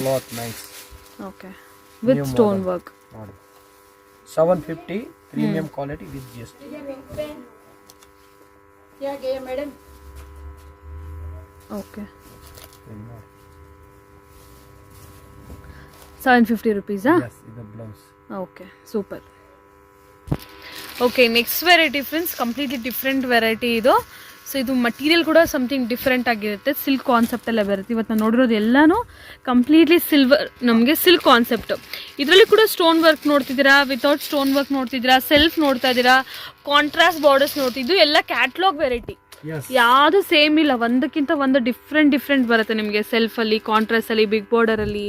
Cloth nice. Okay, with stone work. 750 premium quality with GST. Okay, 750 rupees. ಇದು blouse. Okay, super. Okay, next variety friends, completely different variety ಇದು. ಸೊ ಇದು ಮಟೀರಿಯಲ್ ಕೂಡ ಸಮಥಿಂಗ್ ಡಿಫ್ರೆಂಟ್ ಆಗಿರುತ್ತೆ. ಸಿಲ್ಕ್ ಕಾನ್ಸೆಪ್ಟ್ ಎಲ್ಲ ಬರುತ್ತೆ. ಇವತ್ತು ನಾವು ನೋಡಿರೋದು ಎಲ್ಲಾನು ಕಂಪ್ಲೀಟ್ಲಿ ನಮಗೆ ಸಿಲ್ಕ್ ಕಾನ್ಸೆಪ್ಟ್. ಇದರಲ್ಲಿ ಕೂಡ ಸ್ಟೋನ್ ವರ್ಕ್ ನೋಡ್ತಿದ್ದೀರಾ, ವಿತೌಟ್ ಸ್ಟೋನ್ ವರ್ಕ್ ನೋಡ್ತಿದ್ದೀರಾ, ಸೆಲ್ಫ್ ನೋಡ್ತಾ ಇದ್ದೀರಾ, ಕಾಂಟ್ರಾಸ್ಟ್ ಬಾರ್ಡರ್ಸ್ ನೋಡ್ತಿದ್ದು. ಎಲ್ಲ ಕ್ಯಾಟ್ಲಾಗ್ ವೆರೈಟಿ, ಯಾವುದು ಸೇಮ್ ಇಲ್ಲ. ಒಂದಕ್ಕಿಂತ ಒಂದು ಡಿಫ್ರೆಂಟ್ ಬರುತ್ತೆ ನಿಮಗೆ. ಸೆಲ್ಫ್ ಅಲ್ಲಿ, ಕಾಂಟ್ರಾಸ್ಟ್ ಅಲ್ಲಿ, ಬಿಗ್ ಬಾರ್ಡರ್ ಅಲ್ಲಿ,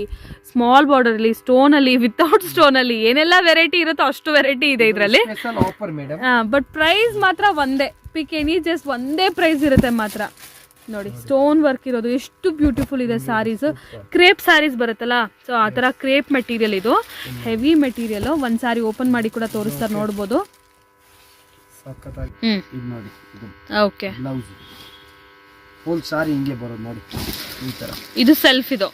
ಸ್ಮಾಲ್ ಬಾರ್ಡರ್ ಅಲ್ಲಿ, ಸ್ಟೋನ್ ಅಲ್ಲಿ, ವಿತೌಟ್ ಸ್ಟೋನ್ ಅಲ್ಲಿ, ಏನೆಲ್ಲ ವೆರೈಟಿ ಇರುತ್ತೋ ಅಷ್ಟು ವೆರೈಟಿ ಇದೆ ಇದರಲ್ಲಿ. ಬಟ್ ಪ್ರೈಸ್ ಮಾತ್ರ ಒಂದೇ. ಪಿಕ್ ಎನಿ, ಜಸ್ಟ್ ಒಂದೇ ಪ್ರೈಸ್ ಇರುತ್ತೆ ಮಾತ್ರ. ನೋಡಿ, ಸ್ಟೋನ್ ವರ್ಕ್ ಇರೋದು ಎಷ್ಟು ಬ್ಯೂಟಿಫುಲ್ ಇದೆ ಸಾರೀಸ್. ಕ್ರೇಪ್ ಸ್ಯಾರೀಸ್ ಬರುತ್ತಲ್ಲ, ಸೊ ಆ ತರ ಕ್ರೇಪ್ ಮೆಟೀರಿಯಲ್ ಇದು. Heavy material. ಒಂದ್ ಸಾರಿ ಓಪನ್ ಮಾಡಿ ಕೂಡ ತೋರಿಸ್ತಾರೆ, ನೋಡ್ಬೋದು. ನೋಡಿ, ಓಕೆ, ಬ್ಲೌಸ್ ಫುಲ್ ಸಾರಿ ಹಿಂಗೆ ಬರೋದು ನೋಡಿ ಈ ತರ. ಇದು ಸೆಲ್ಫ್. ಇದು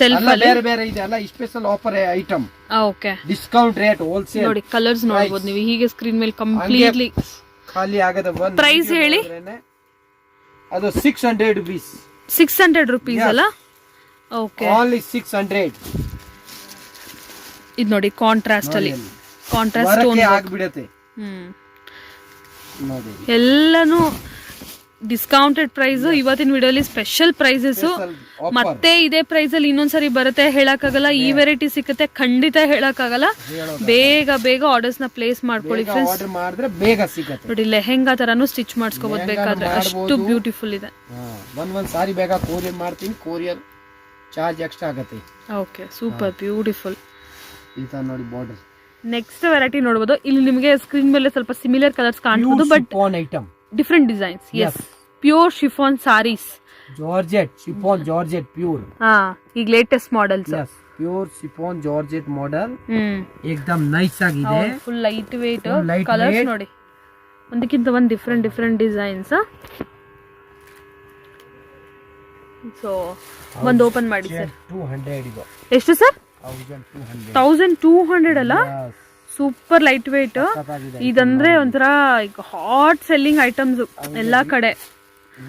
ಸೆಲ್ಫ್ ಅಲ್ಲಿ ಬೇರೆ ಬೇರೆ ಇದೆ ಅಲ್ಲ, special offer item. Okay, discount rate, wholesale. ನೋಡಿ, ಕಲರ್ಸ್ ನೋಡಬಹುದು ನೀವು ಹೀಗೆ ಸ್ಕ್ರೀನ್ ಮೇಲೆ. ಕಂಪ್ಲೀಟ್ಲಿ ಖಾಲಿ ಆಗದ. ಪ್ರೈಸ್ ಹೇಳಿ. ಅದು 600 rupees. 600 rupees ಅಲ್ಲ? Okay, only 600. ಇದು ನೋಡಿ, ಕಾಂಟ್ರಾಸ್ಟ್ ಅಲ್ಲಿ, ಕಾಂಟ್ರಾಸ್ಟ್ ಸ್ಟೋನ್ ಆಗ್ಬಿಡುತ್ತೆ ನೋಡಿ. ಎಲ್ಲಾನು ಡಿಸ್ಕೌಂಟೆಡ್ ಪ್ರೈಸ್. ಇವತ್ತಿನ ವಿಡಿಯೋಲಿ ಸ್ಪೆಷಲ್ ಪ್ರೈಸಸ್. ಮತ್ತೆ ಇದೇ ಪ್ರೈಸ್ ಅಲ್ಲಿ ಇನ್ನೊಂದ್ಸರಿ ಬರುತ್ತೆ ಹೇಳಕ್ಕಾಗಲ್ಲ. ಈ ವೆರೈಟಿ ಸಿಕ್ಕತ್ತೆ ಖಂಡಿತ ಹೇಳಕ್ಕಾಗಲ್ಲ. ಬೇಗ ಆರ್ಡರ್ಸ್ ನ ಪ್ಲೇಸ್ ಮಾಡ್ಕೊಳ್ಳಿ ಫ್ರೆಂಡ್ಸ್. ಆರ್ಡರ್ ಮಾಡಿದ್ರೆ ಬೇಗ ಸಿಗುತ್ತೆ ನೋಡಿ. ಲೆಹೆಂಗಾ ತರಾನು ಸ್ಟಿಚ್ ಮಾಡಿಸ್ಕೋಬಹುದು ಬೇಕಾದ್ರೆ, ಅಷ್ಟು ಬ್ಯೂಟಿಫುಲ್ ಇದೆ. ಒಂದ್ ಸಾರಿ ಬೇಗ ಕೊರಿಯರ್ ಮಾಡ್ತೀನಿ, ಕೊರಿಯರ್ ಚಾರ್ಜ್ ಎಕ್ಸ್ಟ್ರಾ ಆಗುತ್ತೆ. Okay, super beautiful. ಈ ತರ ನೋಡಿ ಬಾರ್ಡರ್. ನೆಕ್ಸ್ಟ್ ವೆರೈಟಿ ನೋಡಬಹುದು. ಇಲ್ಲಿ ನಿಮಗೆ ಸ್ಕ್ರೀನ್ ಮೇಲೆ ಸ್ವಲ್ಪ ಸಿಮಿಲರ್ ಕಲರ್ಸ್ ಕಾಣಬಹುದು, but item different designs. Yes, pure chiffon saris. Georgette chiffon, georgette pure. ಈಗ latest models. Pure chiffon georgette model. ಏಕದಮ್ ನೈಸ್ ಆಗಿದೆ. Full light weight. ಕಲರ್ಸ್ ನೋಡಿ, ಒಂದಕ್ಕಿಂತ ಒಂದು ಡಿಫರೆಂಟ್ ಡಿಸೈನ್ಸ್. ಸೊ ಒಂದು ಓಪನ್ ಮಾಡಿ ಸರ್. 200 ಇದು. ಎಷ್ಟು ಸರ್? 1200 ಅಲ್ಲ? Super light weight. ಇದಂದ್ರೆ ಒಂಥರ ಹಾಟ್ ಸೆಲ್ಲಿಂಗ್ ಐಟಮ್ಸ್ ಎಲ್ಲಾ ಕಡೆ.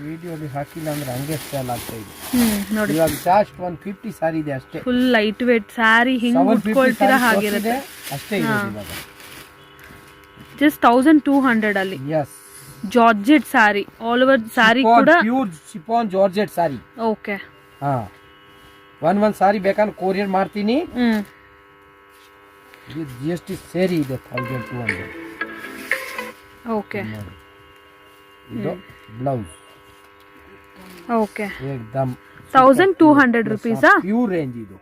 ವಿಡಿಯೋಲಿ ಹಾಕಿಲ್ಲ ಅಂದ್ರೆ ಹಂಗೆ ಸೇಲ್ ಆಗ್ತಾ ಇದೆ ನೋಡಿ. ಇವಾಗ ಜಾಸ್ಟ್ 150 ಸಾರಿ ಇದೆ ಅಷ್ಟೇ. ಫುಲ್ ಲೈಟ್ ವೇಟ್ ಸಾರಿ ಹಿಂಗ್ ಉಟ್ಕೊಳ್ತೀರಾ ಹಾಗಿರುತ್ತೆ ಅಷ್ಟೇ ಇರೋದು ಇವಾಗ. ಜಸ್ಟ್ 1200 ಅಲ್ಲಿ. ಎಸ್, ಜಾರ್ಜೆಟ್ ಸಾರಿ, ಆಲ್ ಓವರ್ ಸಾರಿ ಕೂಡ ಪ್ಯೂರ್ ಶಿಫಾನ್ ಜಾರ್ಜೆಟ್ ಸಾರಿ. ಓಕೆ, ಹಾ, ಒಂದ್ ಸಾರಿ ಬೇಕಾದ್ರೆ ಕೊರಿಯರ್ ಮಾಡ್ತೀನಿ. GST ಸೇರಿ ಇದೆ 1200. ಓಕೆ, ಇದು ಬ್ಲೌಸ್. ಓಕೆ, ಏಕದಮ್ 1200 rupees. ಪ್ಯೂರ್ ರೇಂಜ್ ಇದು.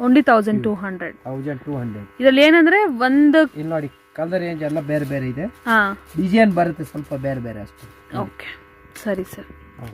ಓನ್ಲಿ 1200. 1200. ಇದರಲ್ಲಿ ಏನಂದ್ರೆ ಒಂದು ಇಲ್ಲಿ ನೋಡಿ ಕಲರ್ ರೇಂಜ್ ಎಲ್ಲ ಬೇರೆ ಬೇರೆ ಇದೆ, ಹಾಂ ಡಿಸೈನ್ ಬರುತ್ತೆ ಸ್ವಲ್ಪ ಬೇರೆ ಬೇರೆ ಅಷ್ಟೇ. ಓಕೆ ಸರಿ ಸರ್.